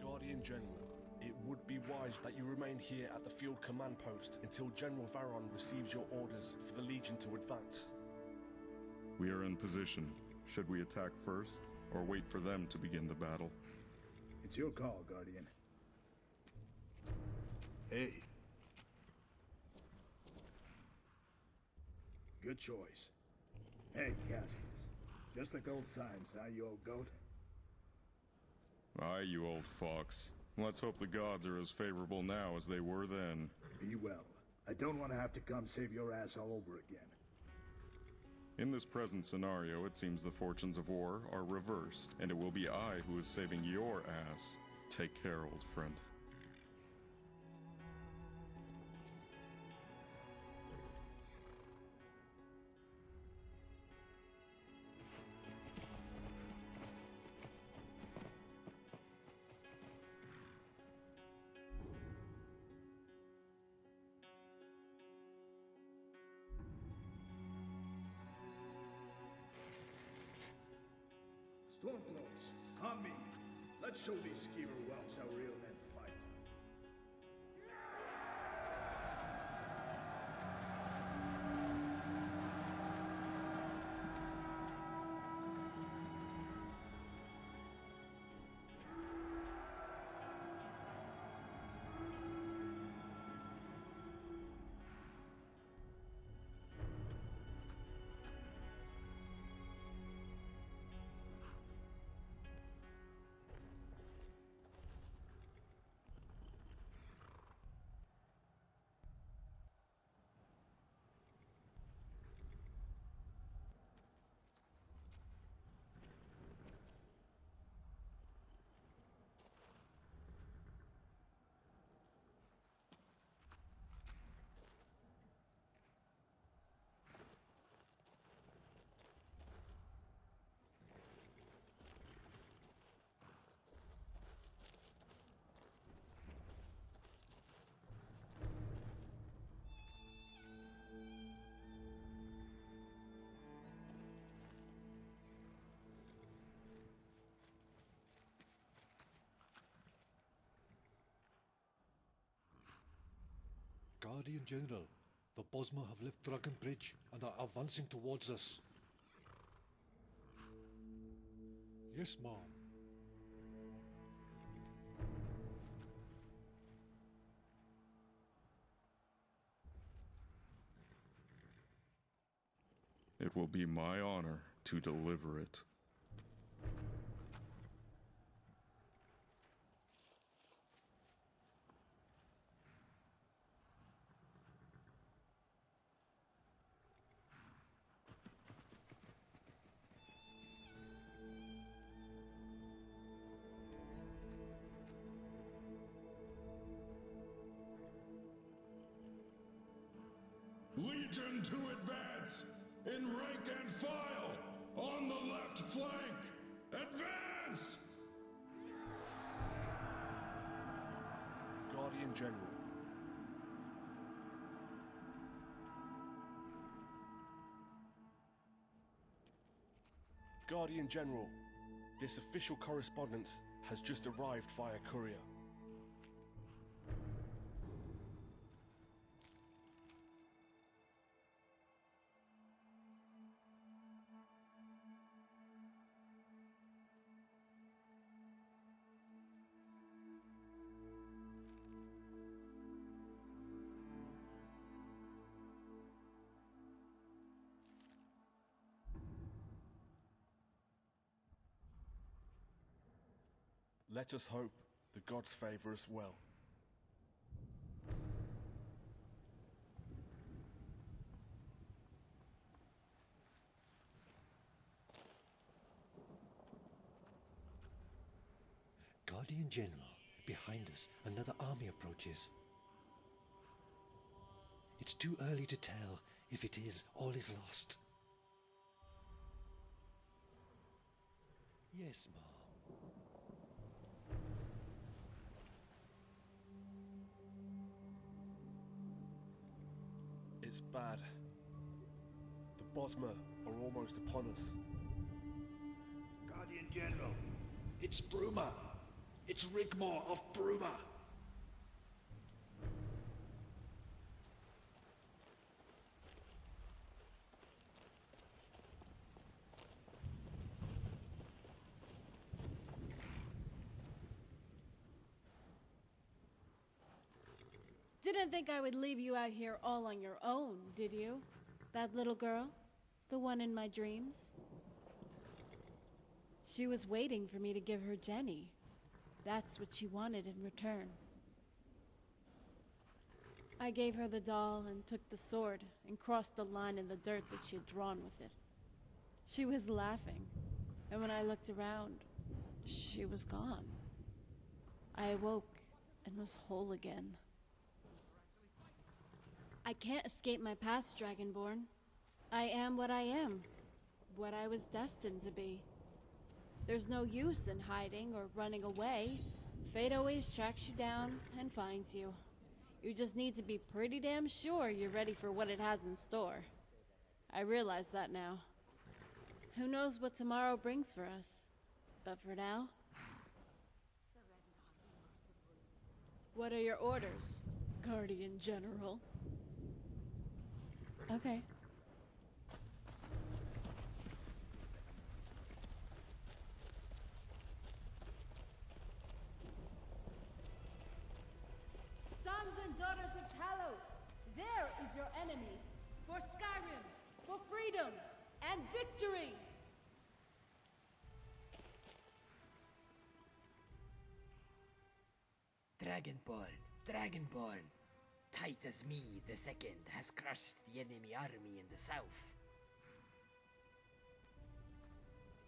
Guardian General, it would be wise that you remain here at the field command post until General Varon receives your orders for the Legion to advance.
We are in position. Should we attack first, or wait for them to begin the battle?
It's your call, Guardian. Hey. Good choice. Hey, Cassius. Just like old times, huh, you old goat?
Aye, you old fox. Let's hope the gods are as favorable now as they were then.
Be well. I don't want to have to come save your ass all over again.
In this present scenario, it seems the fortunes of war are reversed, and it will be I who is saving your ass. Take care, old friend.
Stormcloaks, on me. Let's show these skeever whelps how real men fight.
Guardian General, the Bosma have left Dragon Bridge and are advancing towards us. Yes, ma'am.
It will be my honor to deliver it.
Legion to advance! In rank and file! On the left flank! Advance!
Guardian General. Guardian General, this official correspondence has just arrived via courier. Let us hope the gods favor us well.
Guardian General, behind us, another army approaches. It's too early to tell. If it is, all is lost. Yes, ma'am.
It's bad. The Bosma are almost upon us.
Guardian General, it's Bruma. It's Rigmor of Bruma.
Didn't think I would leave you out here all on your own, did you? That little girl? The one in my dreams? She was waiting for me to give her Jenny. That's what she wanted in return. I gave her the doll and took the sword and crossed the line in the dirt that she had drawn with it. She was laughing, and when I looked around, she was gone. I awoke and was whole again. I can't escape my past, Dragonborn. I am what I am, what I was destined to be. There's no use in hiding or running away. Fate always tracks you down and finds you. You just need to be pretty damn sure you're ready for what it has in store. I realize that now. Who knows what tomorrow brings for us? But for now... What are your orders, Guardian General? Okay.
Sons and daughters of Talos, there is your enemy. For Skyrim, for freedom, and victory!
Dragonborn. Titus Mead II has crushed the enemy army in the south.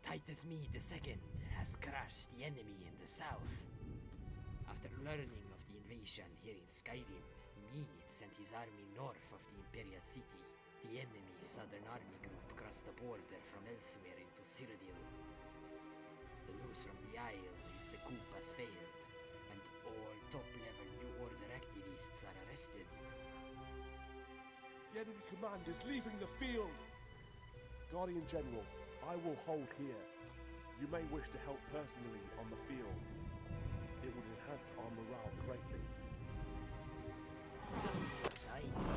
Titus Mead II has crushed the enemy in the south. After learning of the invasion here in Skyrim, Mead sent his army north of the Imperial City. The enemy southern army group crossed the border from elsewhere into Cyrodiil. The news from the Isle is the coup has failed, and all top-level New Order activists are arrested.
The enemy command is leaving the field! Guardian General, I will hold here. You may wish to help personally on the field. It would enhance our morale greatly.
I fight.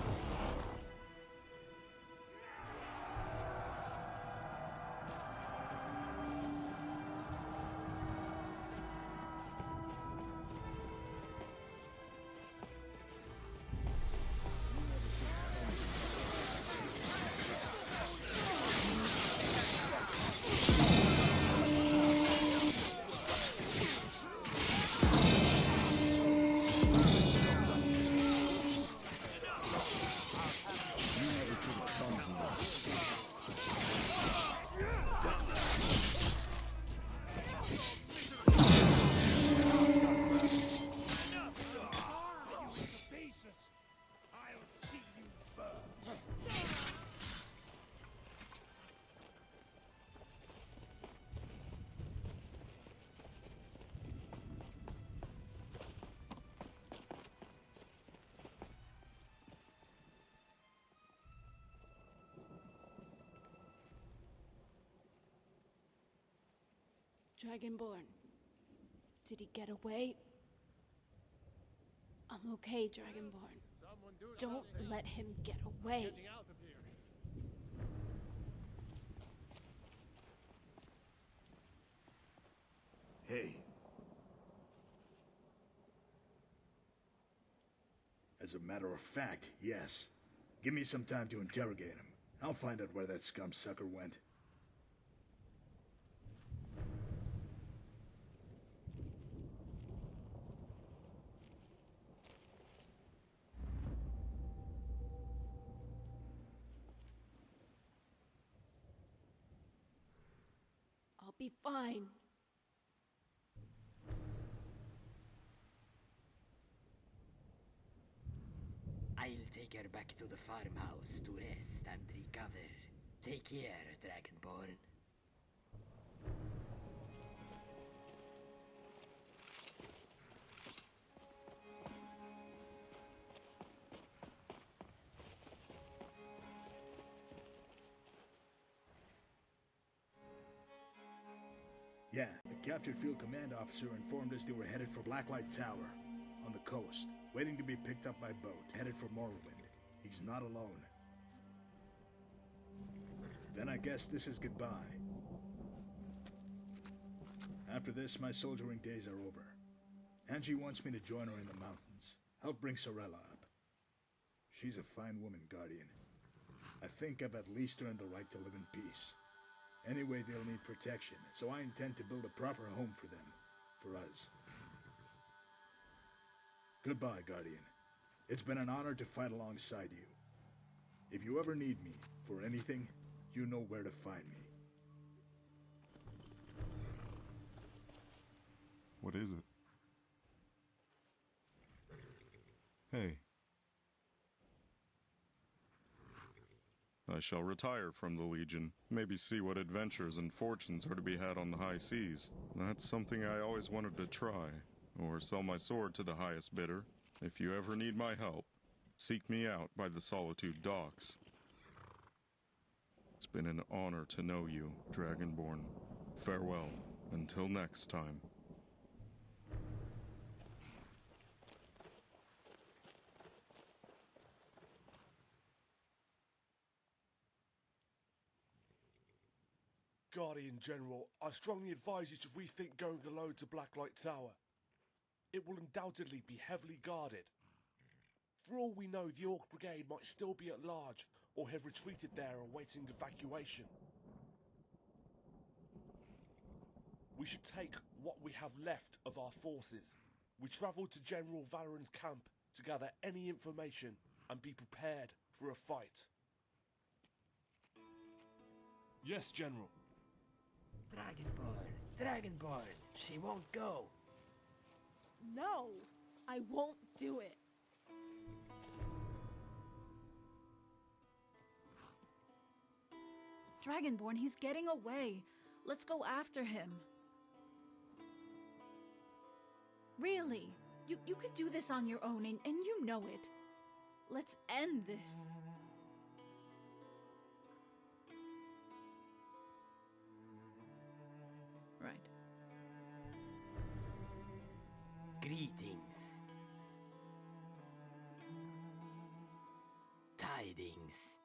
Dragonborn. Did he get away? I'm okay, Dragonborn. Don't let him get away.
Hey. As a matter of fact, yes. Give me some time to interrogate him. I'll find out where that scum sucker went.
I'll be fine.
I'll take her back to the farmhouse to rest and recover. Take care, Dragonborn.
Yeah, the captured field command officer informed us they were headed for Blacklight Tower, on the coast, waiting to be picked up by boat, headed for Morrowind. He's not alone. Then I guess this is goodbye. After this, my soldiering days are over. Angie wants me to join her in the mountains, help bring Sorella up. She's a fine woman, Guardian. I think I've at least earned the right to live in peace. Anyway, they'll need protection, so I intend to build a proper home for them. For us. Goodbye, Guardian. It's been an honor to fight alongside you. If you ever need me for anything, you know where to find me.
What is it? Hey. I shall retire from the Legion, maybe see what adventures and fortunes are to be had on the high seas. That's something I always wanted to try, or sell my sword to the highest bidder. If you ever need my help, seek me out by the Solitude docks. It's been an honor to know you, Dragonborn. Farewell, until next time.
Guardian General, I strongly advise you to rethink going alone to Blacklight Tower. It will undoubtedly be heavily guarded. For all we know, the Orc Brigade might still be at large, or have retreated there awaiting evacuation. We should take what we have left of our forces. We travel to General Valorant's camp to gather any information and be prepared for a fight. Yes, General.
Dragonborn, she won't go.
No, I won't do it.
Dragonborn, he's getting away. Let's go after him. Really? You could do this on your own, and you know it. Let's end this. Right.
Greetings. tidings.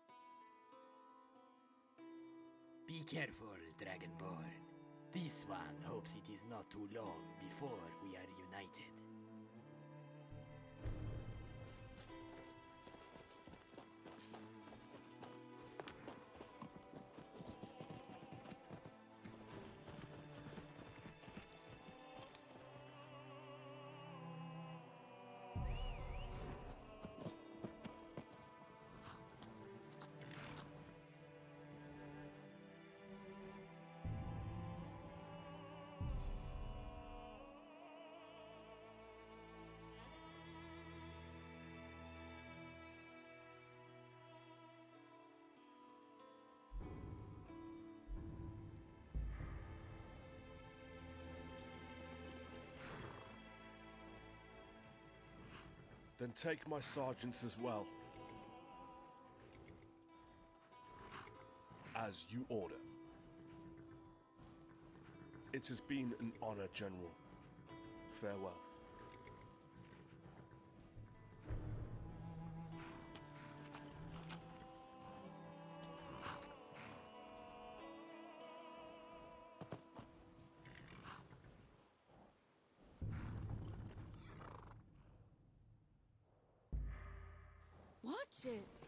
Be careful, Dragonborn. This one hopes it is not too long before we are united.
Then take my sergeants as well. As you order. It has been an honor, General. Farewell.
Watch it.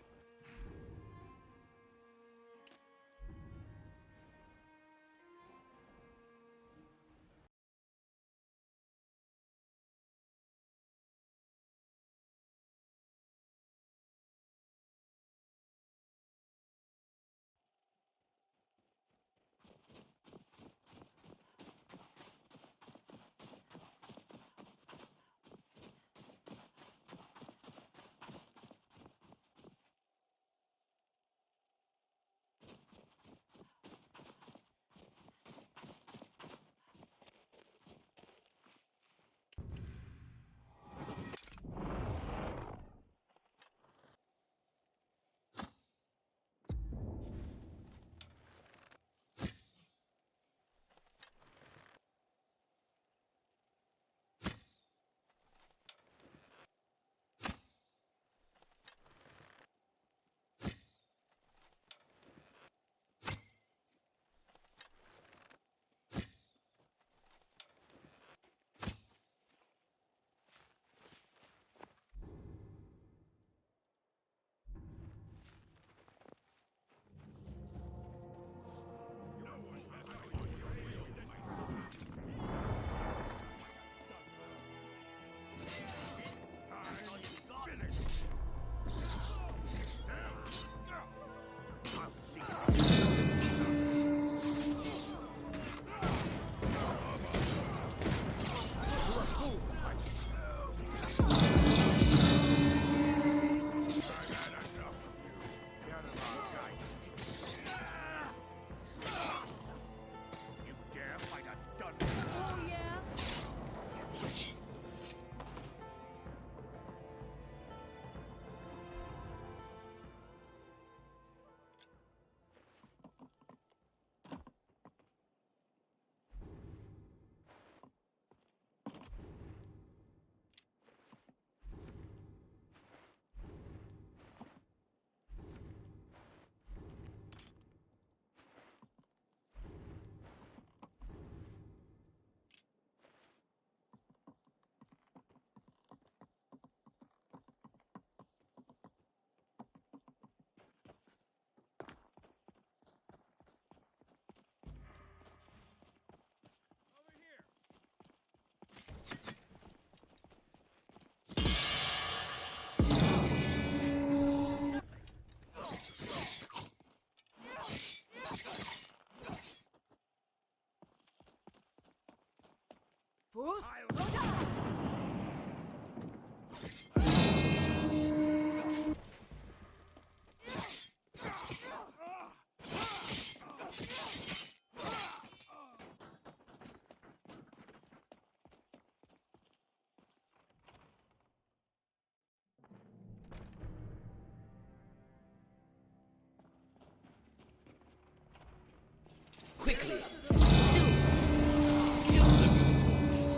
Quickly! Kill them, you fools!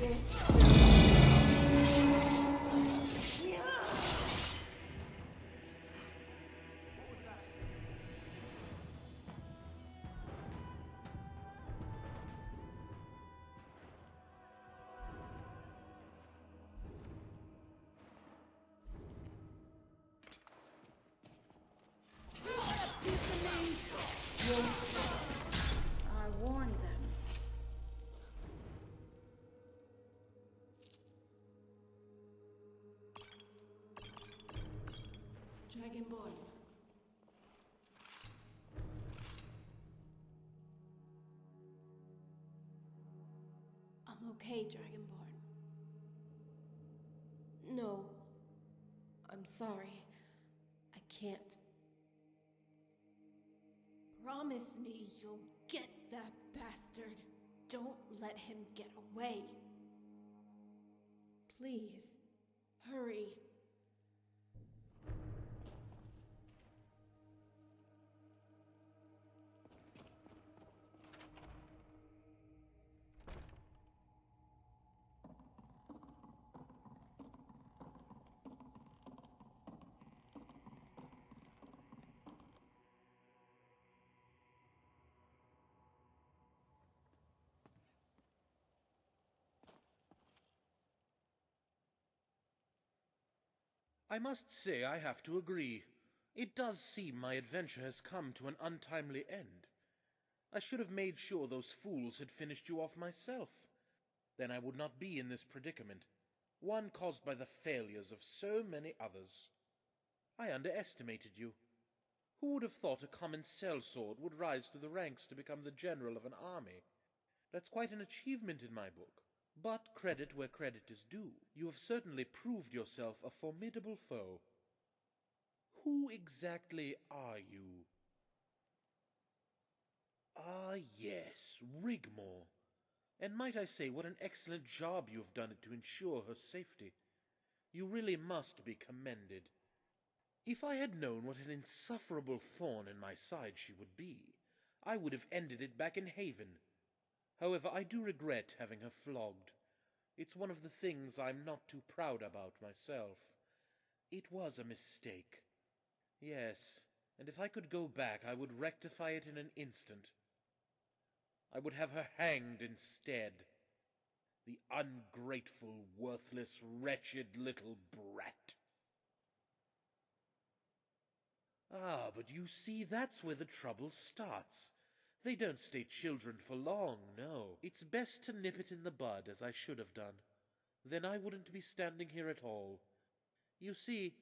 I warned them. Dragonborn. I'm okay, Dragonborn. No. I'm sorry. I can't. Promise me you'll get that bastard. Don't let him get away. Please, hurry.
I must say I have to agree. It does seem my adventure has come to an untimely end. I should have made sure those fools had finished you off myself. Then I would not be in this predicament, one caused by the failures of so many others. I underestimated you. Who would have thought a common sellsword would rise through the ranks to become the general of an army? That's quite an achievement in my book. But credit where credit is due. You have certainly proved yourself a formidable foe. Who exactly are you? Ah, yes, Rigmor. And might I say, what an excellent job you have done it to ensure her safety. You really must be commended. If I had known what an insufferable thorn in my side she would be, I would have ended it back in Haven. However, I do regret having her flogged. It's one of the things I'm not too proud about myself. It was a mistake. Yes, and if I could go back, I would rectify it in an instant. I would have her hanged instead. The ungrateful, worthless, wretched little brat. Ah, but you see, that's where the trouble starts. They don't stay children for long, no. It's best to nip it in the bud, as I should have done. Then I wouldn't be standing here at all. You see,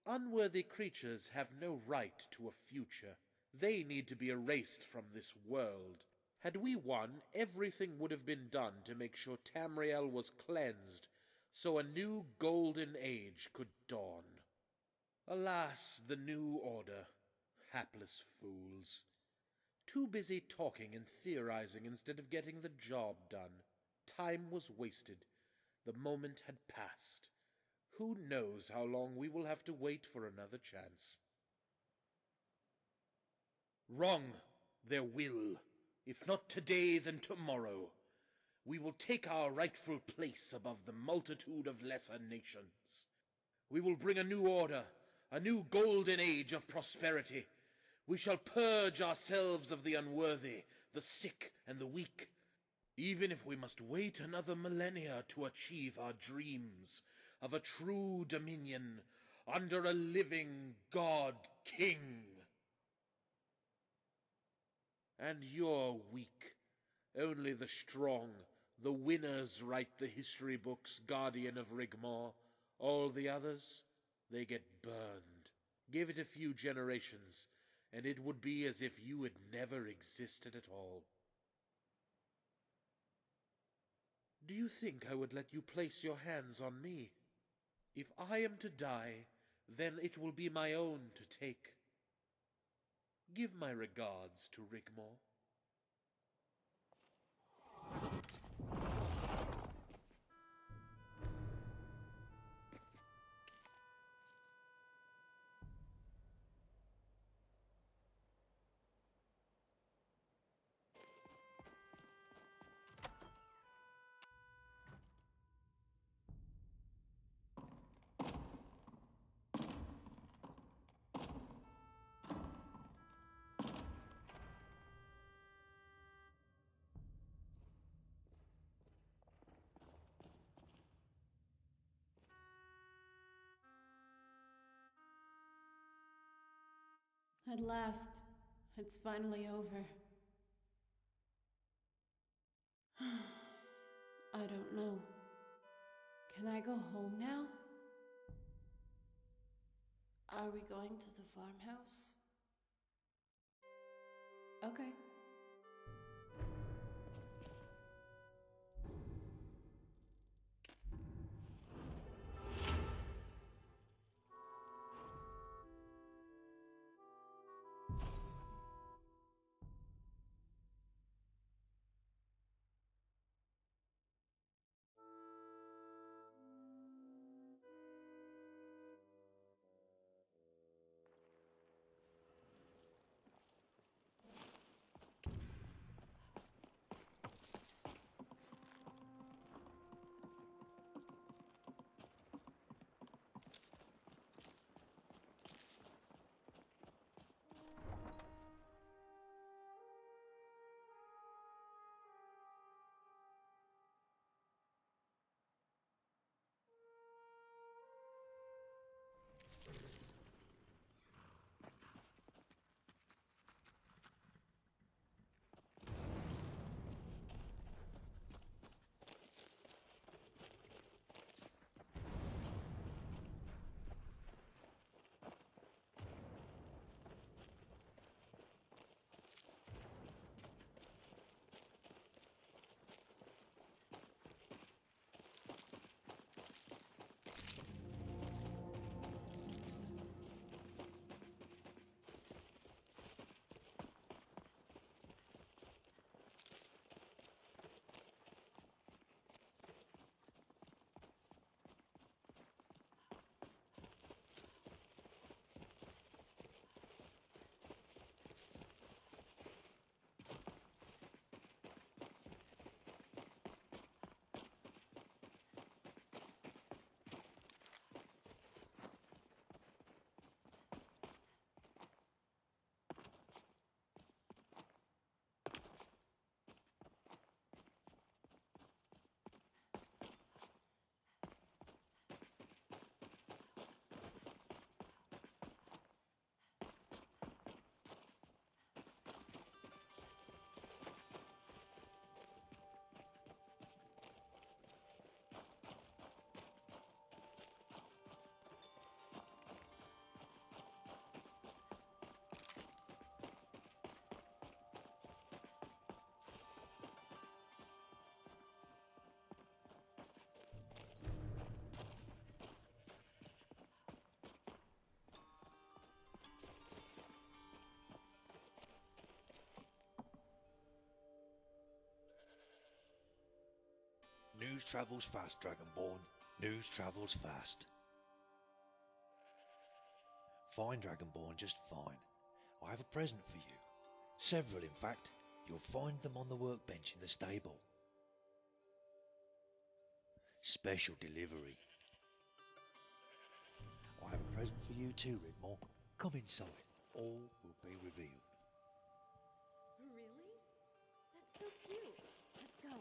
unworthy creatures have no right to a future. They need to be erased from this world. Had we won, everything would have been done to make sure Tamriel was cleansed, so a new golden age could dawn. Alas, the new order. Hapless fools. Too busy talking and theorizing instead of getting the job done. Time was wasted. The moment had passed. Who knows how long we will have to wait for another chance? Wrong. There will. If not today, then tomorrow. We will take our rightful place above the multitude of lesser nations. We will bring a new order, a new golden age of prosperity. We shall purge ourselves of the unworthy, the sick, and the weak. Even if we must wait another millennia to achieve our dreams of a true dominion under a living God-King. And you're weak. Only the strong, the winners write the history books, Guardian of Rigmor. All the others, they get burned. Give it a few generations, and it would be as if you had never existed at all. Do you think I would let you place your hands on me? If I am to die, then it will be my own to take. Give my regards to Rigmor.
At last, it's finally over. I don't know. Can I go home now? Are we going to the farmhouse? Okay.
News travels fast, Dragonborn. News travels fast. Fine, Dragonborn, just fine. I have a present for you. Several, in fact. You'll find them on the workbench in the stable. Special delivery. I have a present for you too, Rigmor. Come inside. All will be revealed.
Really? That's so cute. Let's go.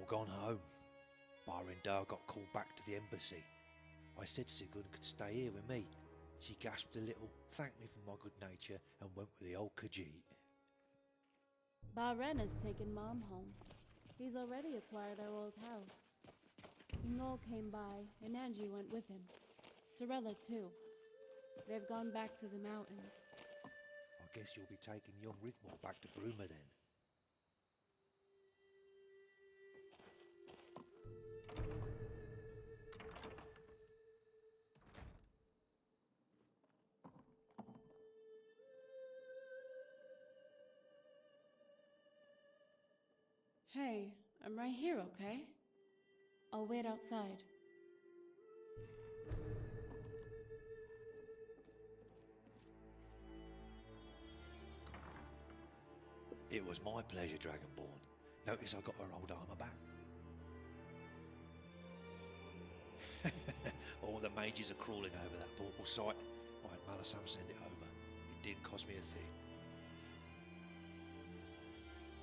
gone home. Barindar got called back to the embassy. I said Sigurd could stay here with me. She gasped a little, thanked me for my good nature, and went with the old Khajiit.
Baren has taken Mom home. He's already acquired our old house. Ingol came by, and Angie went with him. Sorella, too. They've gone back to the mountains.
I guess you'll be taking young Rigmor back to Bruma then.
Hey, I'm right here, okay? I'll wait outside.
It was my pleasure, Dragonborn. Notice I got her old armour back. All the mages are crawling over that portal site. I had Malasam send it over. It didn't cost me a thing.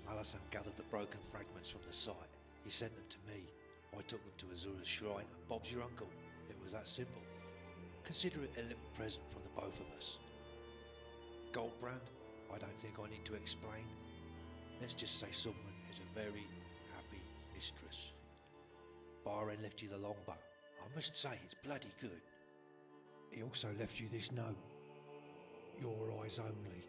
Malasam gathered the broken fragments from the site. He sent them to me. I took them to Azura's shrine, and Bob's your uncle. It was that simple. Consider it a little present from the both of us. Goldbrand, I don't think I need to explain. Let's just say someone is a very happy mistress. Baren left you the longbow. I must say it's bloody good. He also left you this note. Your eyes only.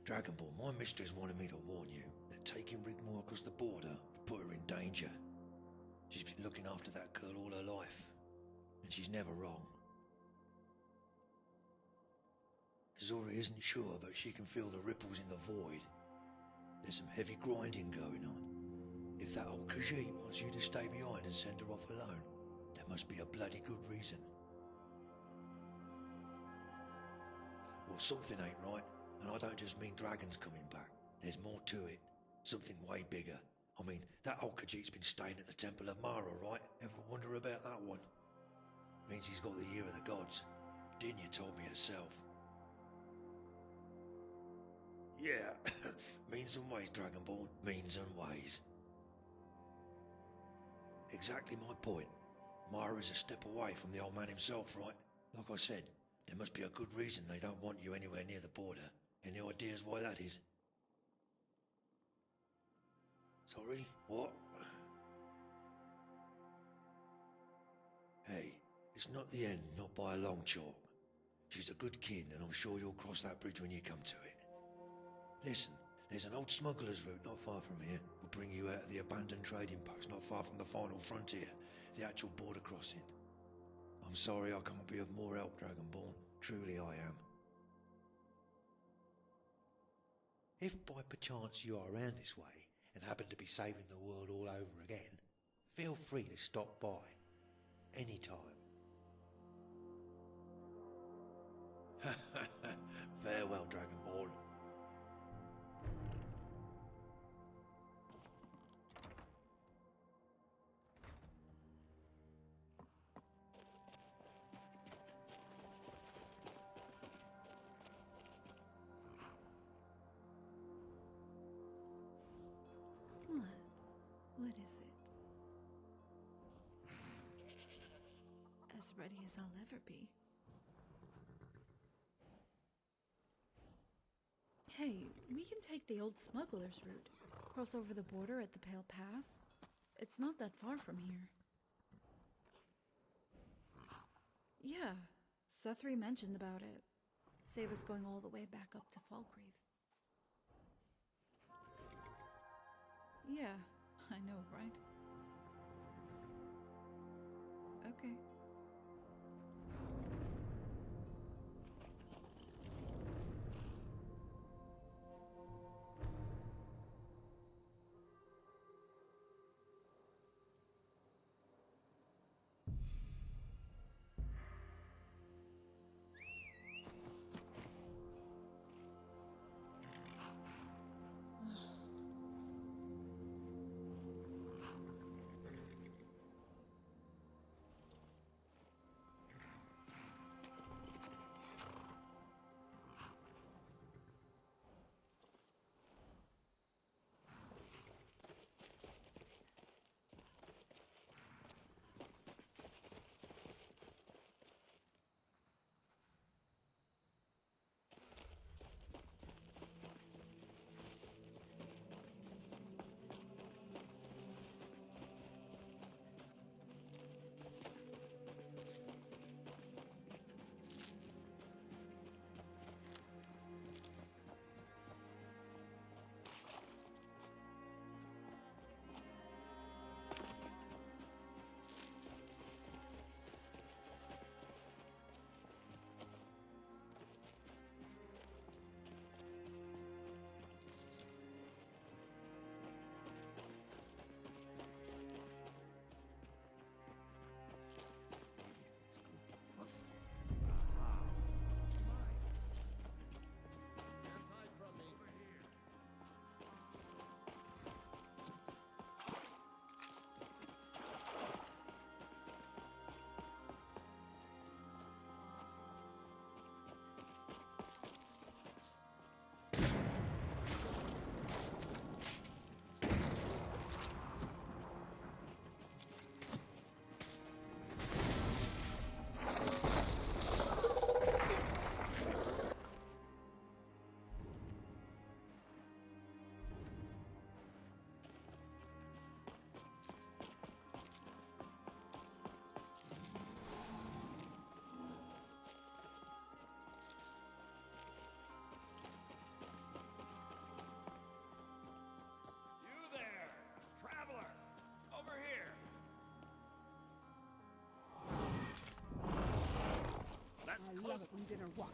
Dragonborn, my mistress wanted me to warn you that taking Rigmor across the border would put her in danger. She's been looking after that girl all her life, and she's never wrong. Zora isn't sure, but she can feel the ripples in the void. There's some heavy grinding going on. If that old Khajiit wants you to stay behind and send her off alone, there must be a bloody good reason. Well, something ain't right. And I don't just mean dragons coming back. There's more to it. Something way bigger. I mean, that old Khajiit's been staying at the Temple of Mara, right? Ever wonder about that one? Means he's got the ear of the gods. Dinya told me herself. Yeah, means and ways, Dragonborn. Means and ways. Exactly my point. Mara's a step away from the old man himself, right? Like I said, there must be a good reason they don't want you anywhere near the border. Any ideas why that is? Sorry? What? Hey, it's not the end, not by a long chalk. She's a good kin, and I'm sure you'll cross that bridge when you come to it. Listen, there's an old smuggler's route not far from here. Will bring you out of the abandoned trading post not far from the final frontier, the actual border crossing. I'm sorry I can't be of more help, Dragonborn. Truly I am. If by perchance you are around this way and happen to be saving the world all over again, feel free to stop by. Anytime. Farewell, Dragonborn.
What is it? As ready as I'll ever be. Hey, we can take the old smuggler's route. Cross over the border at the Pale Pass. It's not that far from here. Yeah, Sethri mentioned about it. Save us going all the way back up to Falkreath. Yeah, I know, right? Okay.
I love it when dinner walks.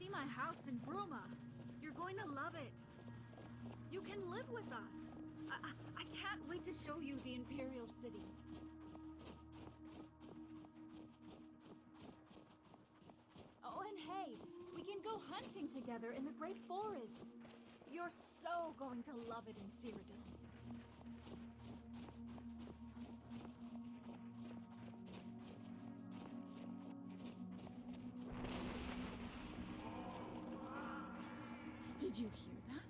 see my house in Bruma. You're going to love it. You can live with us. I can't wait to show you the Imperial City. Oh, and hey, we can go hunting together in the Great Forest. You're so going to love it in Cyrodiil. Did you hear that?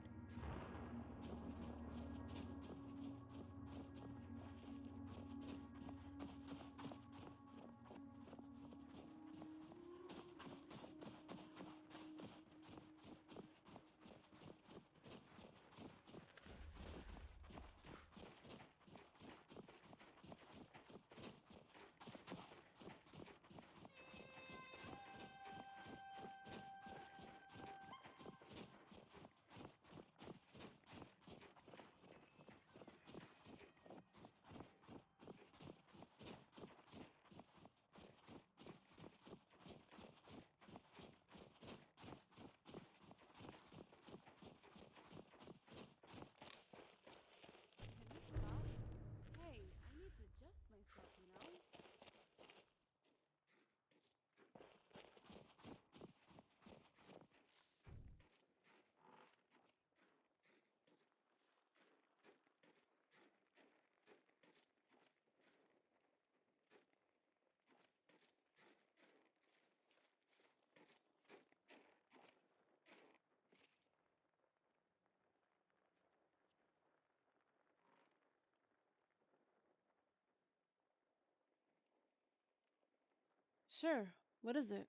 Sure, what is it?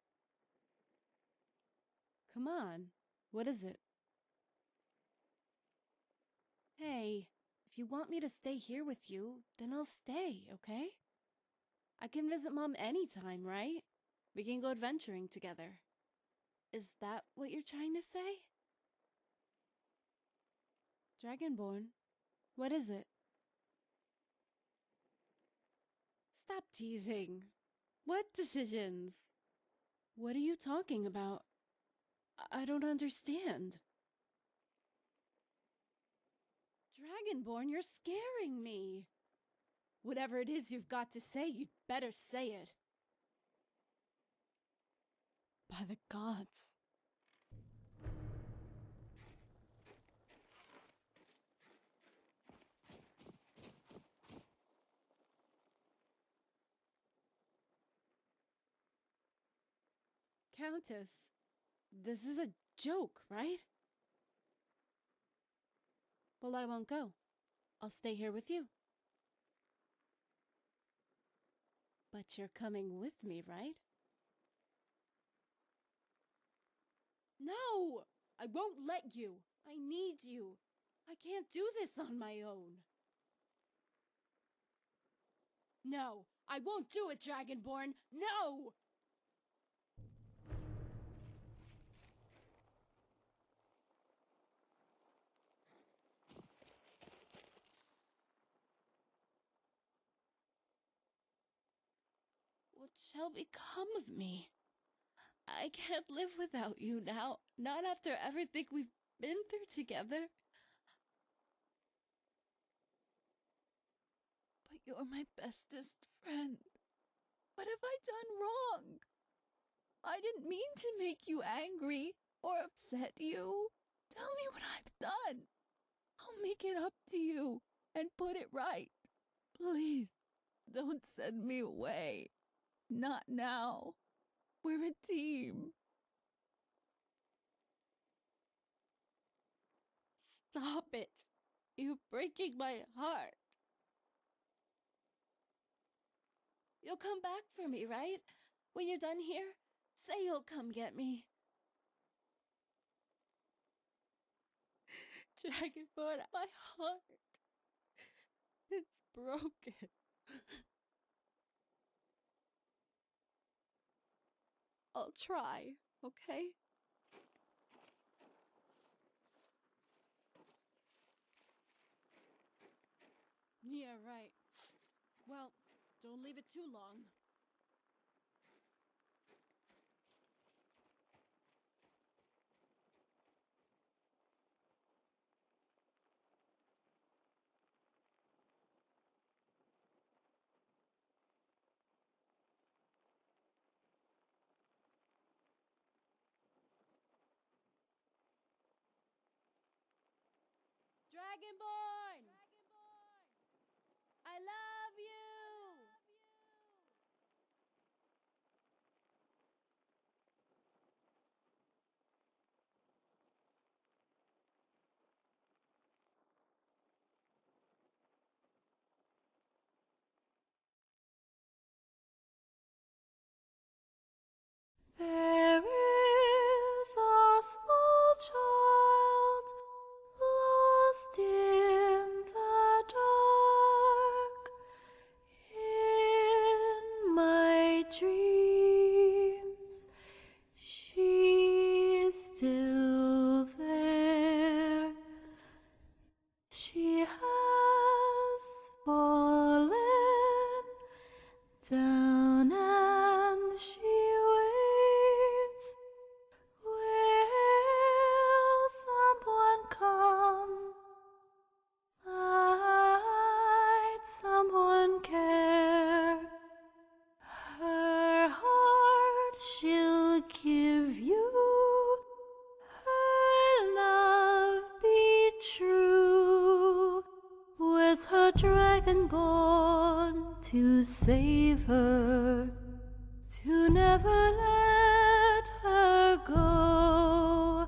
Come on, what is it? Hey, if you want me to stay here with you, then I'll stay, okay? I can visit Mom anytime, right? We can go adventuring together. Is that what you're trying to say? Dragonborn, what is it? Stop teasing. What decisions? What are you talking about? I don't understand. Dragonborn, you're scaring me. Whatever it is you've got to say, you'd better say it. By the gods. Countess, this is a joke, right? Well, I won't go. I'll stay here with you. But you're coming with me, right? No! I won't let you! I need you! I can't do this on my own! No! I won't do it, Dragonborn! No! What shall become of me? I can't live without you now, not after everything we've been through together. But you're my bestest friend. What have I done wrong? I didn't mean to make you angry or upset you. Tell me what I've done. I'll make it up to you and put it right. Please, don't send me away. Not now. We're a team. Stop it. You're breaking my heart. You'll come back for me, right? When you're done here, say you'll come get me. Dragonborn, my heart. It's broken. I'll try, okay? Yeah, right. Well, don't leave it too long. Dragonborn! I love you!
There is a small child lost in the dark. In my dreams, she's still there. She has fallen down and she waits. Will someone come? Might someone care? Her heart she'll give you. Her love be true. Was her dragon born to save her, to never let her go?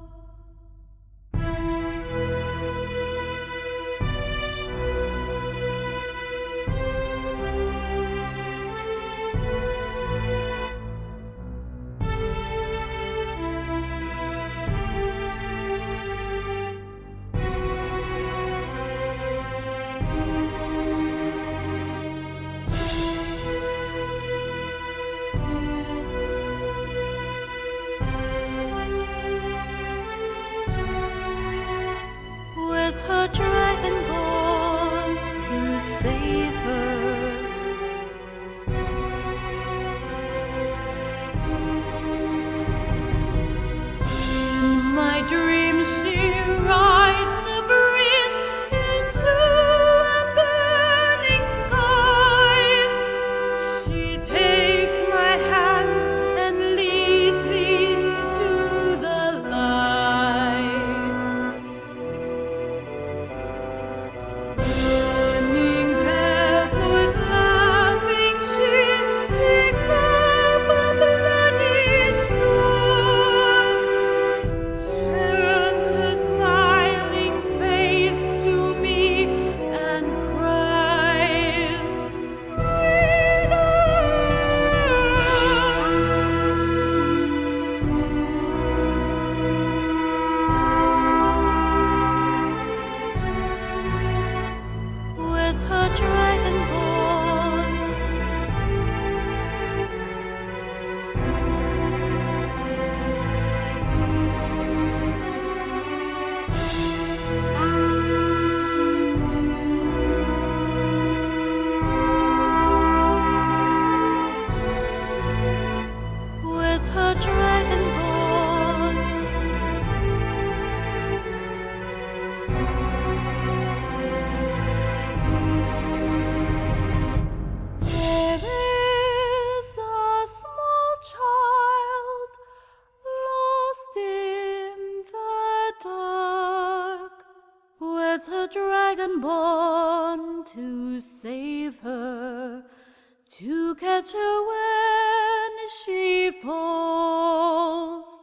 Was her dragon born to save her? In my dreams she rides the breeze into a burning sky. She takes my hand and leads me to the light. Running barefoot, laughing, she picks up a bloodied sword, turns her smiling face to me and cries, was her dragon born? Was her dragon born? There is a small child lost in the dark. Was her dragon born to save her, to catch her when she falls?